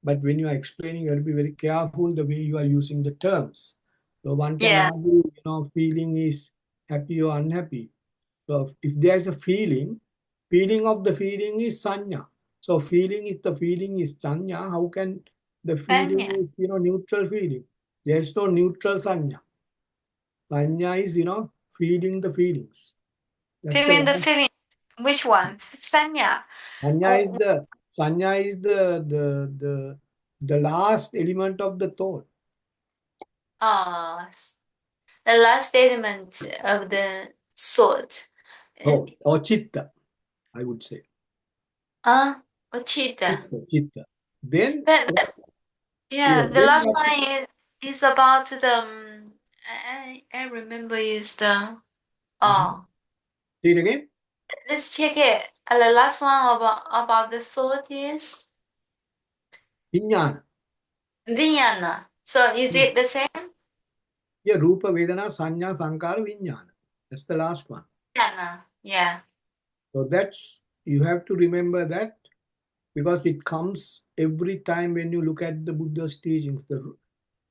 But when you are explaining, you have to be very careful the way you are using the terms. So one can Yeah. argue, feeling is happy or unhappy. So if there's a feeling of the feeling is sanya. So feeling is the feeling is sanya. How can the feeling Sanya. is, neutral feeling? There's no neutral sanya. Sanya is, feeling the feelings. That's the Feeling the one. feeling. Which one? Sanya. Sanya is Oh, the Sanya is the last element of the thought. uh, the last element of the thought. Uh, Thought or chitta, I would say. Ochita. Chitta. Then, But yeah, yeah, the then last one is about the I remember is the Mhm. oh, Say it again. let's check it. The last one about the thought is Vijnana. Vienna. So is Hmm. it the same? Yeah, Rupa, Vedana, Sanya, Sankara, Vijnana. That's the last one. Vienna. Yeah. So that's, you have to remember that because it comes every time when you look at the Buddha's teachings.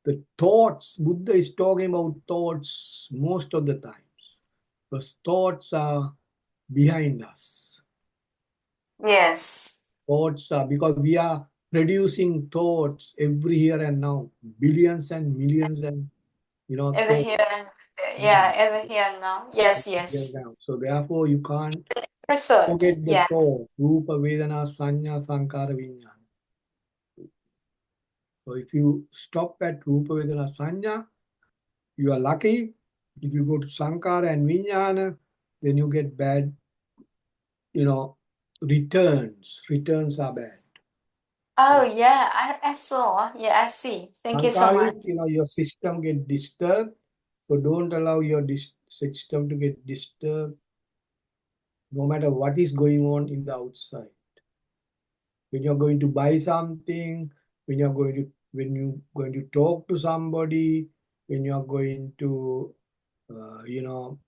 The thoughts, Buddha is talking about thoughts most of the times. Because thoughts are behind us. Yes. Thoughts are, because we are producing thoughts every here and now, billions and millions and Ever thoughts. here and yeah, ever here now. Yes, yes. So therefore you can't Result. forget the Yeah. thought, Rupa, Vedana, Sanya, Sankara, Vijnana. So if you stop at Rupa, Vedana, Sanya, you are lucky. If you go to Sankara and Vijnana, then you get bad, you know, returns. Returns are bad. Oh yeah, I saw. Yeah, I see. Thank you so Sankara much. is, your system get disturbed. So don't allow your system to get disturbed no matter what is going on in the outside. When you're going to buy something, when you're going to talk to somebody, when you're going to uh, you know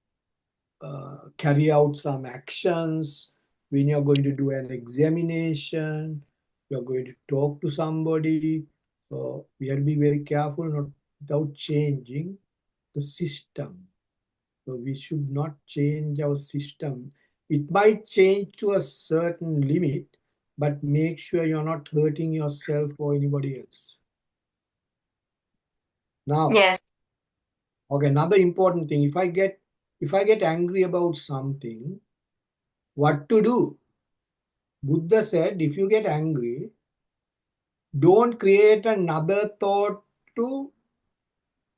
carry out some actions, when you're going to do an examination, you're going to talk to somebody. So we have to be very careful not without changing the system. So we should not change our system. It might change to a certain limit, but make sure you're not hurting yourself or anybody else. Now, Yes. okay, another important thing, if I get angry about something, what to do? Buddha said, if you get angry, don't create another thought to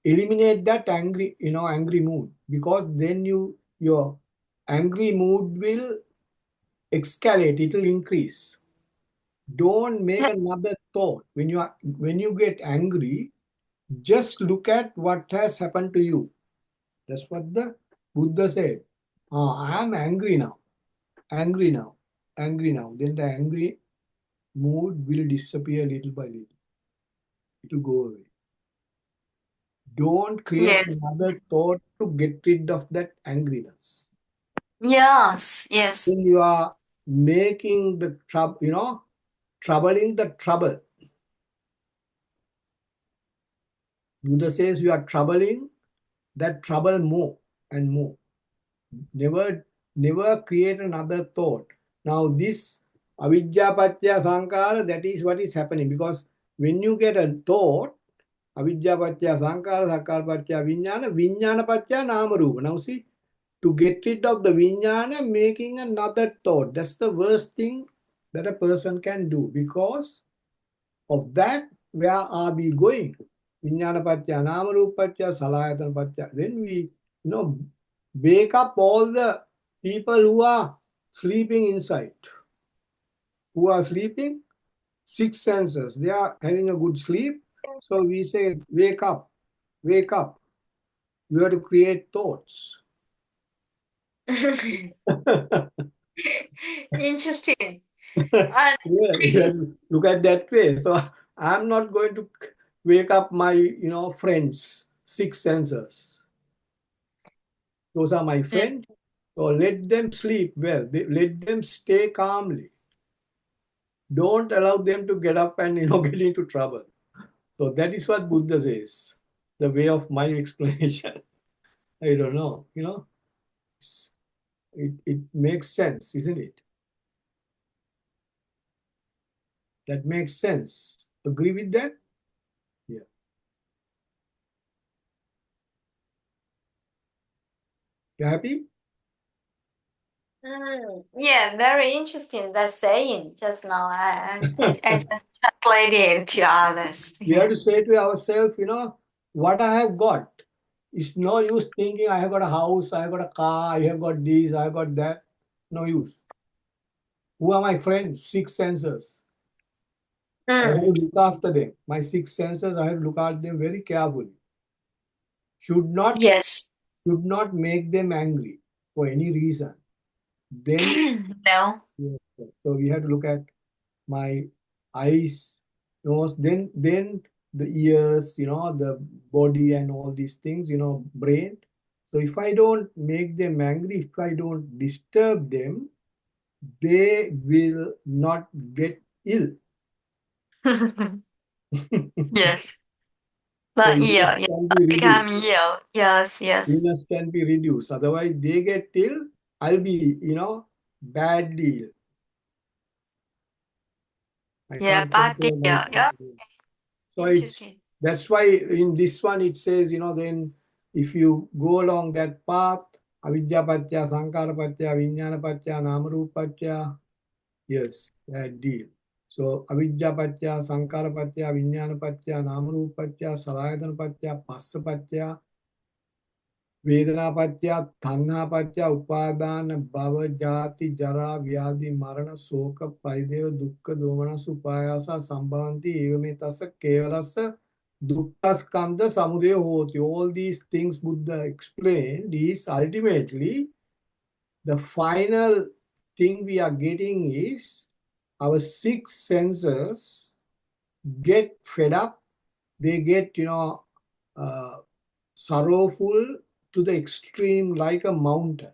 eliminate that angry mood, because then your angry mood will escalate, it will increase. Don't make another thought. When you get angry, just look at what has happened to you. That's what the Buddha said. I am angry now, angry now, angry now. Then the angry mood will disappear little by little. It will go away. Don't create Yes. another thought to get rid of that angriness. Yes. Yes. When you are making the trouble, troubling the trouble. Buddha says you are troubling that trouble more and more. Never, never create another thought. Now, this avidya patya sankara, that is what is happening, because when you get a thought, avidya patya sankara, sankara patya vijnana, vijnana patya nama rupa. Now, see, to get rid of the vijnana, making another thought. That's the worst thing that a person can do, because of that, where are we going? Vijnana patya, nama rupa patya, salayatana patya. Then we, wake up all the people who are sleeping inside, who are sleeping, six senses. They are having a good sleep. So we say, wake up, wake up. You have to create thoughts. Interesting. Yeah, And yeah, look at that way. So I'm not going to wake up my, friends, six senses. Those are my mm, friends. So let them sleep well. Let them stay calmly. Don't allow them to get up and get into trouble. So that is what Buddha says. The way of my explanation. I don't know. It makes sense, isn't it? That makes sense. Agree with that? Yeah. You happy? yeah, very interesting that saying just now. I just translated it to others. We have Yeah. to say to ourselves, what I have got. It's no use thinking I have got a house, I have got a car, I have got this, I have got that. No use. Who are my friends? Six senses. I have to Mm. look after them. My six senses, I have to look after them very carefully. Should not Yes. should not make them angry for any reason. Then, No. yes, so we have to look at my eyes, nose, then the ears, the body and all these things, brain. So if I don't make them angry, if I don't disturb them, they will not get ill. yes. So Not illness you. Yeah. can be reduced. Become you. Yes. Yes. Illness can be reduced. Otherwise, they get ill, I'll be, badly ill. I Yeah. can't Bad control deal. myself. Yeah. So Interesting. that's why in this one it says, then if you go along that path, avidya patya, sankara patya, vijnana patya, namarupa patya, yes, that deal. So avidya patya, sankara patya, vijnana patya, namarupa patya, salayatana patya, passa patya, Vedana Patya, Tanha Patya, Upadana, Bhava, Jati, Jara, Vyadi, Marana, Soka, Parideva, Dukkha, Domana, Supayasa, Sambhavanti, Evametasa, Kevalasa, Dukkha, Skanda, Samudaya, Hoti. All these things Buddha explained is ultimately the final thing we are getting is our six senses get fed up, they get, uh, sorrowful to the extreme like a mountain.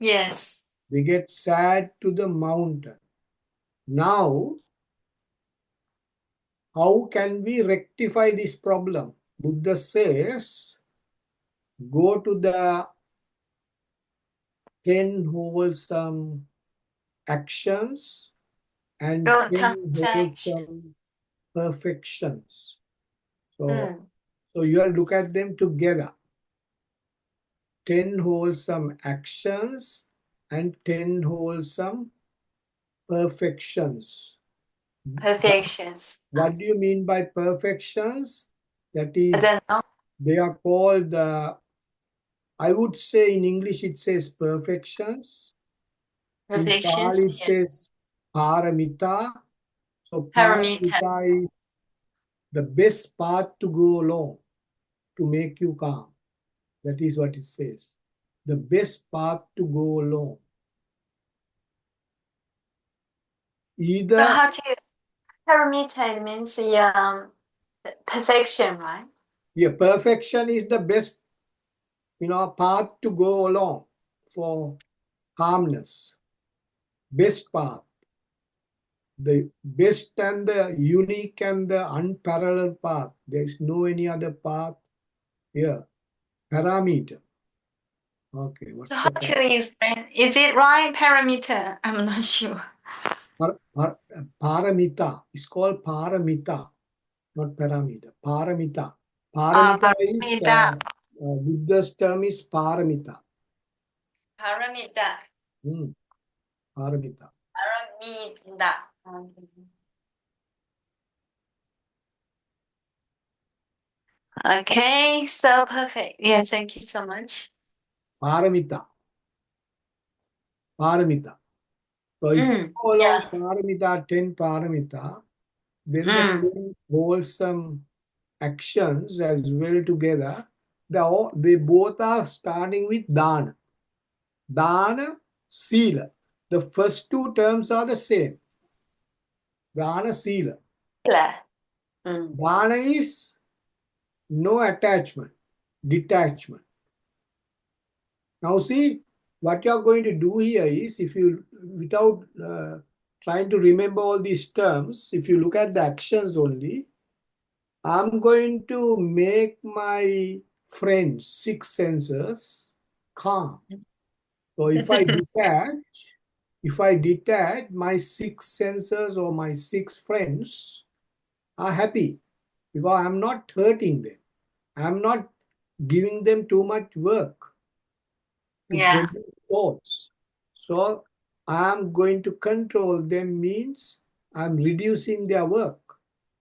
Yes. They get sad to the mountain. Now, how can we rectify this problem? Buddha says, go to the 10 wholesome actions and Go 10 transaction. wholesome perfections. So, Mm. so you have to look at them together. 10 wholesome actions and 10 wholesome perfections. What, Perfections. what do you mean by perfections? That I is, don't know. they are called, I would say in English it says perfections. In Perfections. Pali it Yeah. says paramita. So Paramita. paramita is the best path to go along to make you calm. That is what it says. The best path to go along. So Either, how do you paramita means perfection, right? yeah, perfection is the best, path to go along for calmness. Best path. The best and the unique and the unparalleled path. There is no any other path here. Parameter. Okay, So what's how the to explain? Is it right parameter? I'm not sure. paramita? It's called paramita, not parameter. Paramita. Paramita is Paramita. Buddha's term is paramita. Paramita. Hmm, paramita. Paramita. Okay, so perfect. Yeah, thank you so much. Paramita. Paramita. So if you Mm. go along Yeah. paramita, 10 paramita, then the Mm. 10 wholesome actions as well together, they both are starting with dana. Dana, sila. The first two terms are the same. Dana, sila. Yeah. Mm. Dana is no attachment, detachment. Now see, what you are going to do here is, if you, without trying to remember all these terms, if you look at the actions only, I'm going to make my friends, six senses, calm. So if I detach, my six senses or my six friends are happy because I'm not hurting them. I'm not giving them too much work to Yeah. produce thoughts. So I'm going to control them means I'm reducing their work.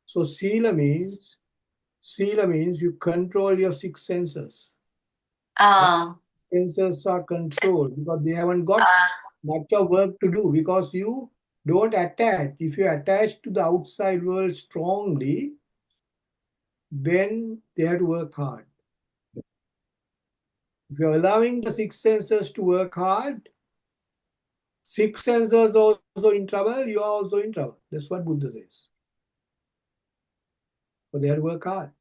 So sila means you control your six senses. Um. Senses are controlled because they haven't got Uh, much of work to do because you don't attach. If you attach to the outside world strongly, then they have to work hard. If you're allowing the six senses to work hard, six senses also in trouble, you are also in trouble. That's what Buddha says. So they have to work hard.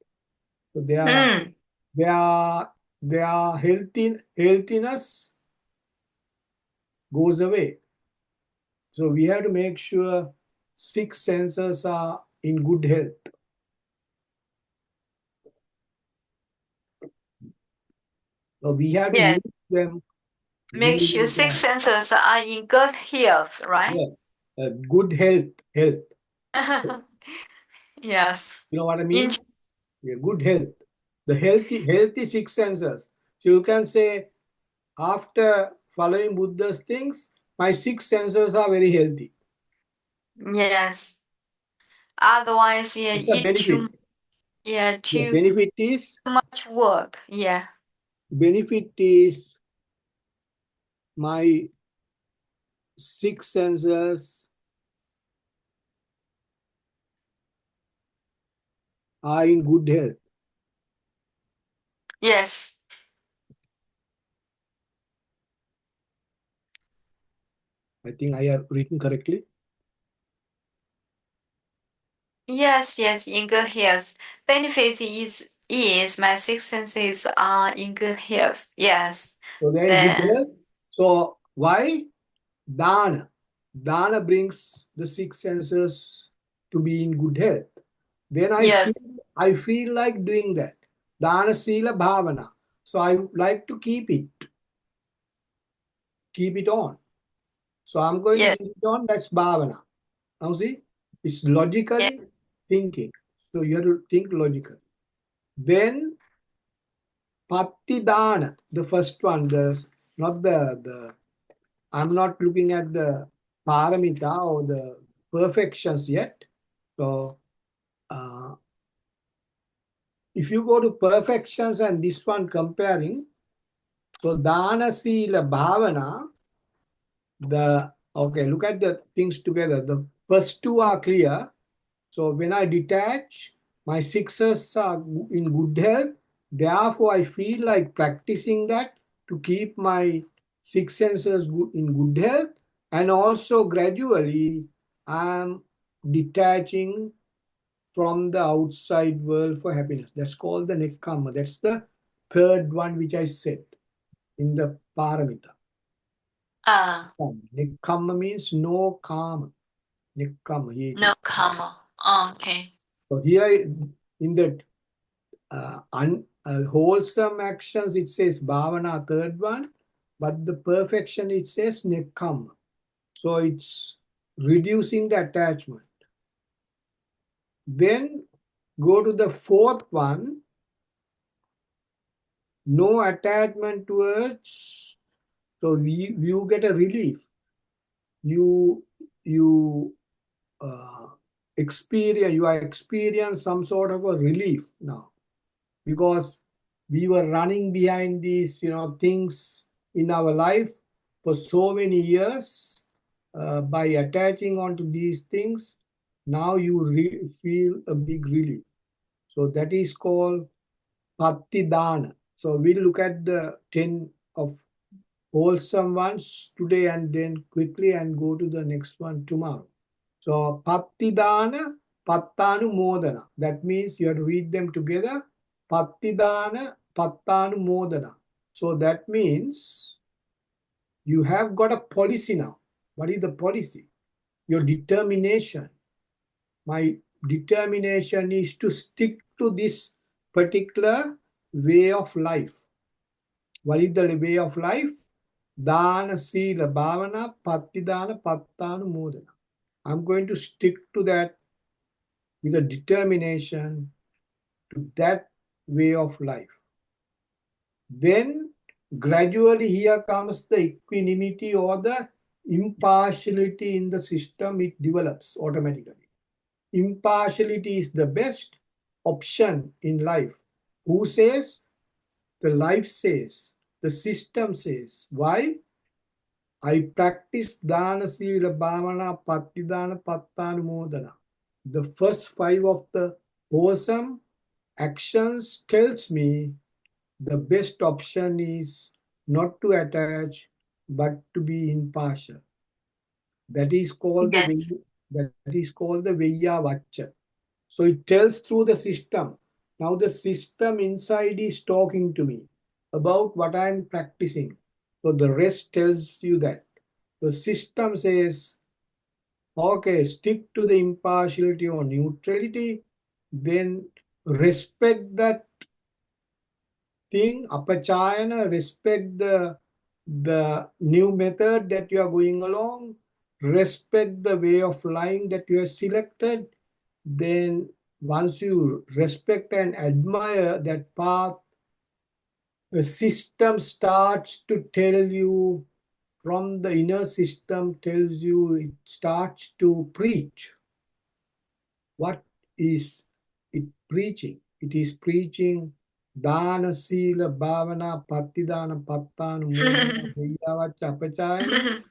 So mm. their healthiness goes away. So we have to make sure six senses are in good health. So we have to Yeah. use them Make sure really six senses are in good health, right? yeah, good health. Yes. You know what I In mean? Yeah, good health. The healthy six senses. So you can say after following Buddha's things, my six senses are very healthy. yes. Otherwise, yeah, It's a benefit. yeah, The too benefit is much work. Yeah. benefit is my six senses are in good health. Yes. I think I have written correctly. Yes, yes, in good health. Benefits is my six senses are in good health. Yes. So they're in good The health. So why? Dana. Dana brings the six senses to be in good health. Then yes, I feel like doing that. Dana Sila Bhavana. So I like to keep it on. So I'm going to yes, keep it on. That's Bhavana. Now see, it's yes, logically thinking. So you have to think logically. Then Pattidana, the first one, not the I'm not looking at the paramita or the perfections yet. So uh, if you go to perfections and this one comparing, so dana sila bhavana, okay, look at the things together. The first two are clear. So when I detach, my sixes are in good health. Therefore, I feel like practicing that to keep my six senses in good health. And also gradually, I'm detaching from the outside world for happiness. That's called the nekkhamma. That's the third one which I said in the paramita. ah, Nekkhamma means no karma. Nekkhamma. no comma. Okay. So here in the wholesome actions, it says bhavana, third one, but the perfection, it says nekkhamma. So it's reducing the attachment. Then go to the fourth one, no attachment towards. So you get a relief. You you uh, experience some sort of a relief now, because we were running behind these things in our life for so many years. By attaching onto these things, now you feel a big relief. So that is called Pattidana. So we'll look at the 10 of wholesome ones today and then quickly and go to the next one tomorrow. So Pattidana, Pattanumodana. That means you have to read them together. Pattidana, Pattanumodana. So that means you have got a policy now. What is the policy? Your determination. My determination is to stick to this particular way of life. What is the way of life? Dana, Sila, Bhavana, Pattidana, Pattanumodana. I'm going to stick to that with a determination to that way of life. Then gradually here comes the equanimity or the impartiality in the system, it develops automatically. Impartiality is the best option in life. Who says? The life says, the system says. Why? I practice dana, sila, bhavana, pattidana, pattanumodana. The first five of the wholesome actions tells me the best option is not to attach but to be impartial. That is called the Yes, Vayya Vacha. So it tells through the system. Now the system inside is talking to me about what I am practicing. So the rest tells you that. The system says, okay, stick to the impartiality or neutrality, then respect that thing, apachayana, respect the new method that you are going along, respect the way of lying that you have selected. Then once you respect and admire that path, the system starts to tell you, from the inner system tells you, it starts to preach. What is it preaching? It is preaching Dana Sila Bhavana Patidana Pattan Mudana Hiyava Chapachayana.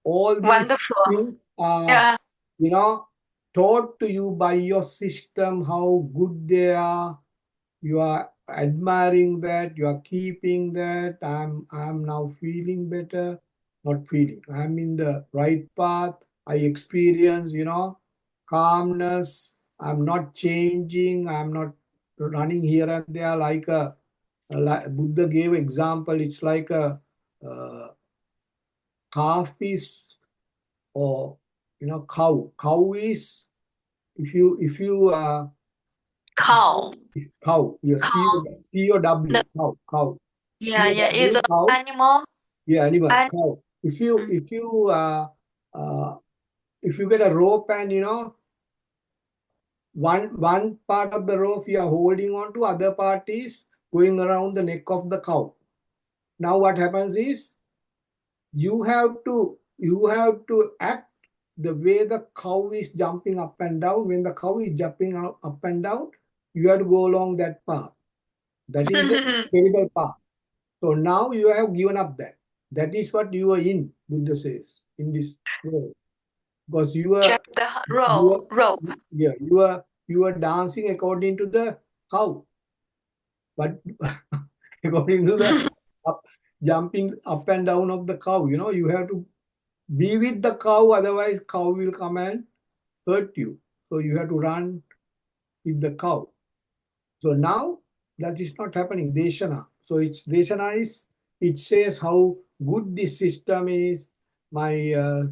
All these Wonderful. things are, Yeah. you know, taught to you by your system how good they are. You are admiring that, you are keeping that. I'm now feeling better. Not feeling. I'm in the right path. I experience, calmness. I'm not changing. I'm not running here and there like like Buddha gave example. It's like a uh, calf is, or cow. Cow is, if you Cow. cow, yeah, Cow. No, C-O-W, cow, cow, yeah, yeah. It's C-O-W, an cow, animal. yeah, animal, And cow. If you mm. if you uh, uh, if you get a rope and one part of the rope you are holding on to, other part is going around the neck of the cow. Now what happens is you have to act the way the cow is jumping up and down. When the cow is jumping up and down, you have to go along that path. That is a terrible path. So now you have given up that. That is what you are in, Buddha says, in this world. Because Jack the you rope. are yeah, you are dancing according to the cow, but according to the up, jumping up and down of the cow. You have to be with the cow, otherwise cow will come and hurt you. So you have to run with the cow. So now that is not happening. Deshana. So it's Deshana is, it says how good this system is. My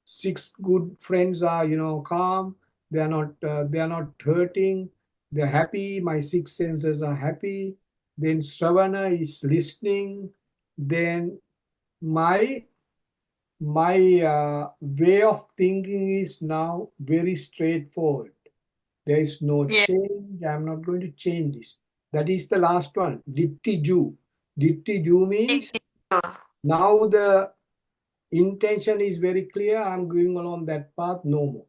six good friends are, calm. They are not hurting. They're happy. My six senses are happy. Then Sravana is listening. Then my my way of thinking is now very straightforward. There is no Yeah. change. I'm not going to change this. That is the last one. Ditti-ju. Ditti-ju Big means deal. now the intention is very clear. I'm going along that path, no more.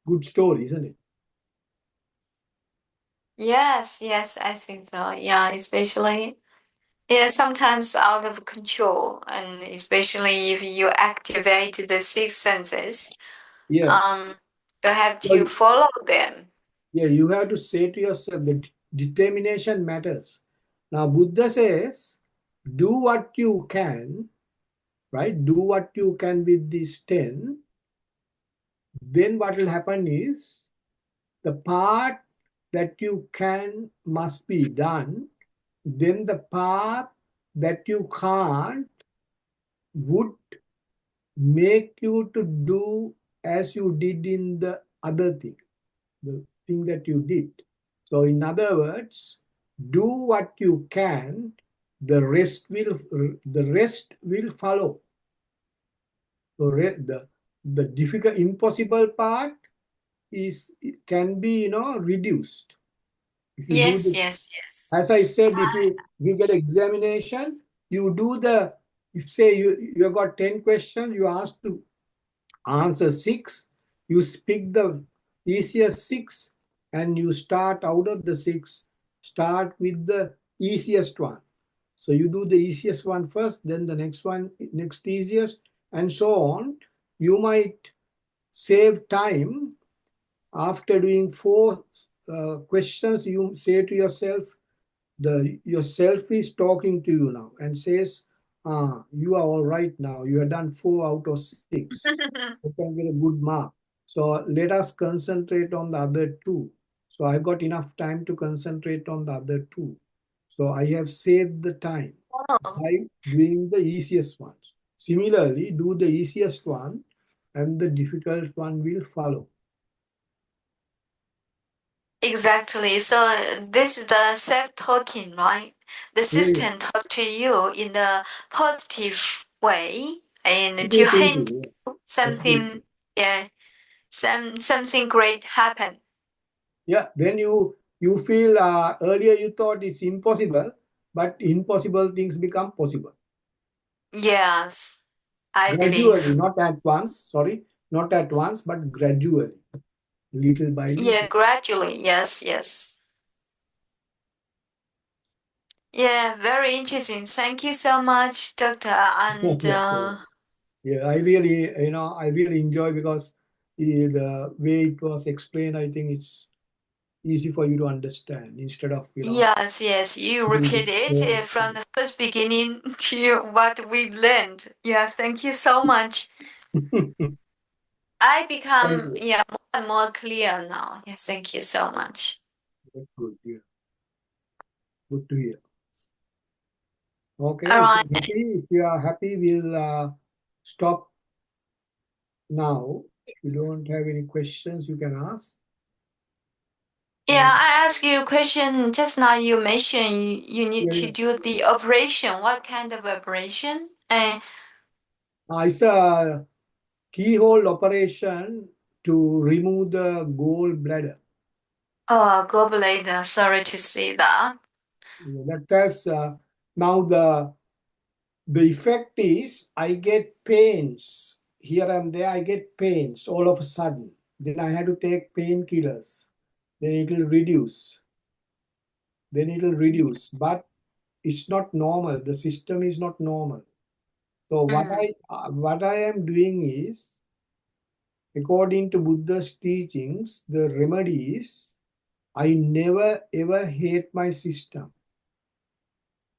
Good story, isn't it? Yes, yes, I think so. Yeah, especially yeah, sometimes out of control, and especially if you activate the six senses, Yes. um, you have to So, follow them. yeah, you have to say to yourself that determination matters. Now, Buddha says, do what you can, right? Do what you can with these 10. Then what will happen is the part that you can must be done. Then the part that you can't would make you to do as you did in the other thing, the thing that you did. So, in other words, do what you can. The rest will follow. So, the difficult, impossible part is, it can be reduced if you do Yes, the. yes, yes. As I said, if you get examination, you do the. If say you got 10 questions, you ask to answer six. You pick the easiest six, and you start out of the six. Start with the easiest one. So you do the easiest one first, then the next one, next easiest, and so on. You might save time. After doing four questions, you say to yourself, the yourself is talking to you now and says, you are all right now. You have done 4 out of 6. You can get a good mark. So let us concentrate on the other two. So I got enough time to concentrate on the other two. So I have saved the time Oh, by doing the easiest ones. Similarly, do the easiest one and the difficult one will follow. exactly. So this is the self-talking, right? The Yeah, yeah. system talk to you in a positive way and to Positive hint thinking, yeah. something, Absolutely. yeah, something great happen. Yeah, then you feel, earlier you thought it's impossible, but impossible things become possible Yes, I gradually, believe. not at once. Sorry, not at once, but gradually. little by Yeah, little. gradually. Yes, yes. Yeah, very interesting. Thank you so much, Doctor. And Yeah, I really, I really enjoy because the way it was explained, I think it's easy for you to understand instead of, yes, yes, you reading repeat it it so. from the first beginning to what we learned. Yeah, thank you so much. I Thank become you. yeah more and more clear now. Yeah, thank you so much. That's good. Yeah, good to hear. All Okay, right. if you are happy, we'll stop now. If you don't have any questions, you can ask. Yeah, And I asked you a question just now. You mentioned you need yeah, to yeah. do the operation. What kind of operation? And It's a keyhole operation to remove the gallbladder. oh, gallbladder. Sorry to see that. Yeah, that has now the effect is I get pains here and there. I get pains all of a sudden. Then I had to take painkillers. Then it will reduce. Then it will reduce. But it's not normal. The system is not normal. So Mm. what I am doing is, according to Buddha's teachings, the remedy is I never ever hate my system.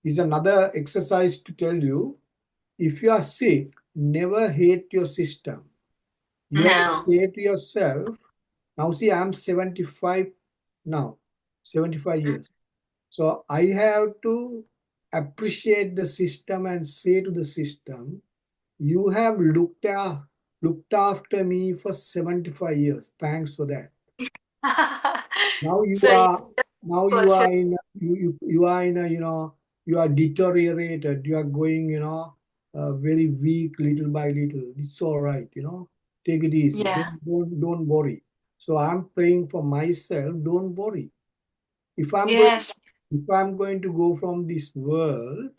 Is another exercise to tell you, if you are sick, never hate your system. You have to No. say to yourself, now see, I'm 75 now, 75 Mm. years. So I have to appreciate the system and say to the system, you have looked after me for 75 years. Thanks for that. Now you So you are now you put are in you are in a, you are deteriorated. You are going, very weak little by little. It's all right, take it easy. yeah. Don't worry. So I'm praying for myself. Don't worry. If I'm going Yes. if I'm going to go from this world,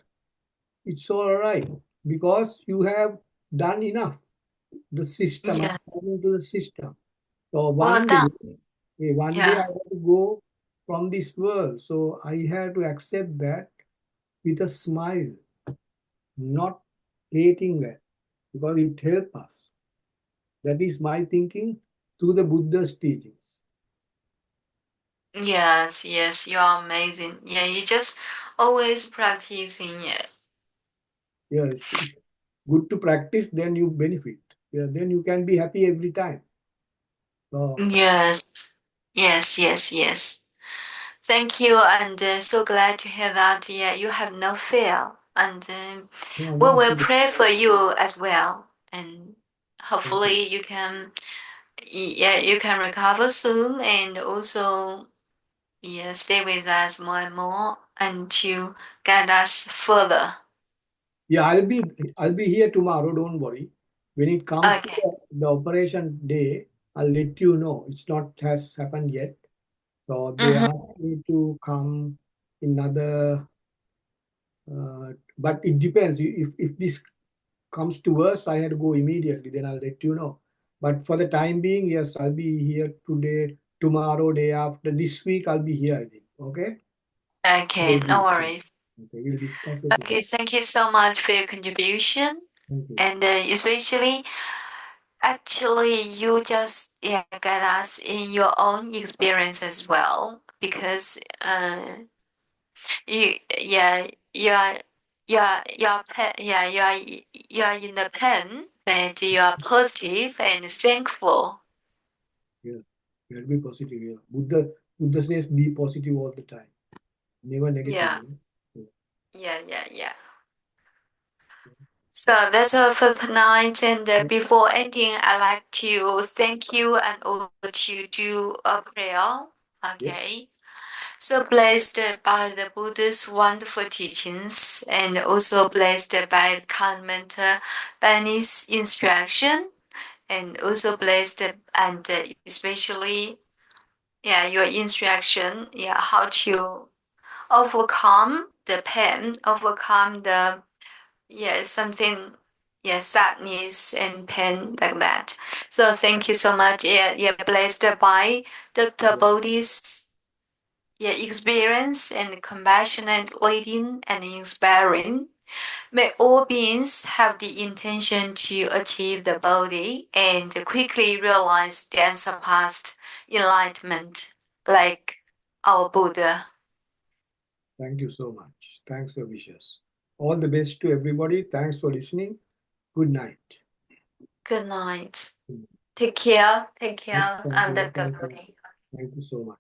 it's all right because you have done enough. The system, Yeah. according to the system. So Well one day, done. one day I Yeah. have to go from this world. So I have to accept that with a smile, not hating that, because it helps us. That is my thinking through the Buddha's teachings. Yes, yes, you are amazing. Yeah, you just always practicing it. Yeah, it's good to practice, then you benefit. Yeah, then you can be happy every time. So, Yes, yes, yes, yes. Thank you, and so glad to hear that. Yeah, you have no fear, and no, we no, will pray for you as well, and thank you. hopefully you can, yeah, you can recover soon, and also, yeah, stay with us more and more, and to guide us further. Yeah, I'll be here tomorrow. Don't worry. When it comes to Okay. the operation day, I'll let you know. It's not has happened yet. So they Mm-hmm. asked me to come in another, but it depends. If this comes to us, I had to go immediately. Then I'll let you know. But for the time being, yes, I'll be here today, tomorrow, day after. This week, I'll be here. I think. Okay. Okay, We'll no be, worries. okay. We'll discuss the topic. Okay, thank you so much for your contribution. Thank you. And especially, actually, you just yeah, guide us in your own experience as well. Because you yeah, you are in the pen, but you are positive and thankful. Yeah. You have to be positive. Yeah. Buddha says be positive all the time. Never negative. Yeah, Yeah. yeah. So that's all for tonight. And Yeah. before ending, I'd like to thank you and also to do a prayer. Yeah. Okay. So blessed by the Buddha's wonderful teachings and also blessed by kind mentor Benny's instruction and also blessed and especially yeah your instruction yeah how to overcome the pain overcome the yeah something yes, sadness and pain like that. So thank you so much. Yeah, blessed by Dr. Yeah. Bodhi's experience and compassionate leading and inspiring. May all beings have the intention to achieve the Bodhi and quickly realize the unsurpassed enlightenment, like our Buddha. Thank you so much. Thanks for wishes. All the best to everybody. Thanks for listening. Good night. Good night. Take care. Take Thank care. thank I'm you. Dr. Thank you. Bodhi. Thank you so much.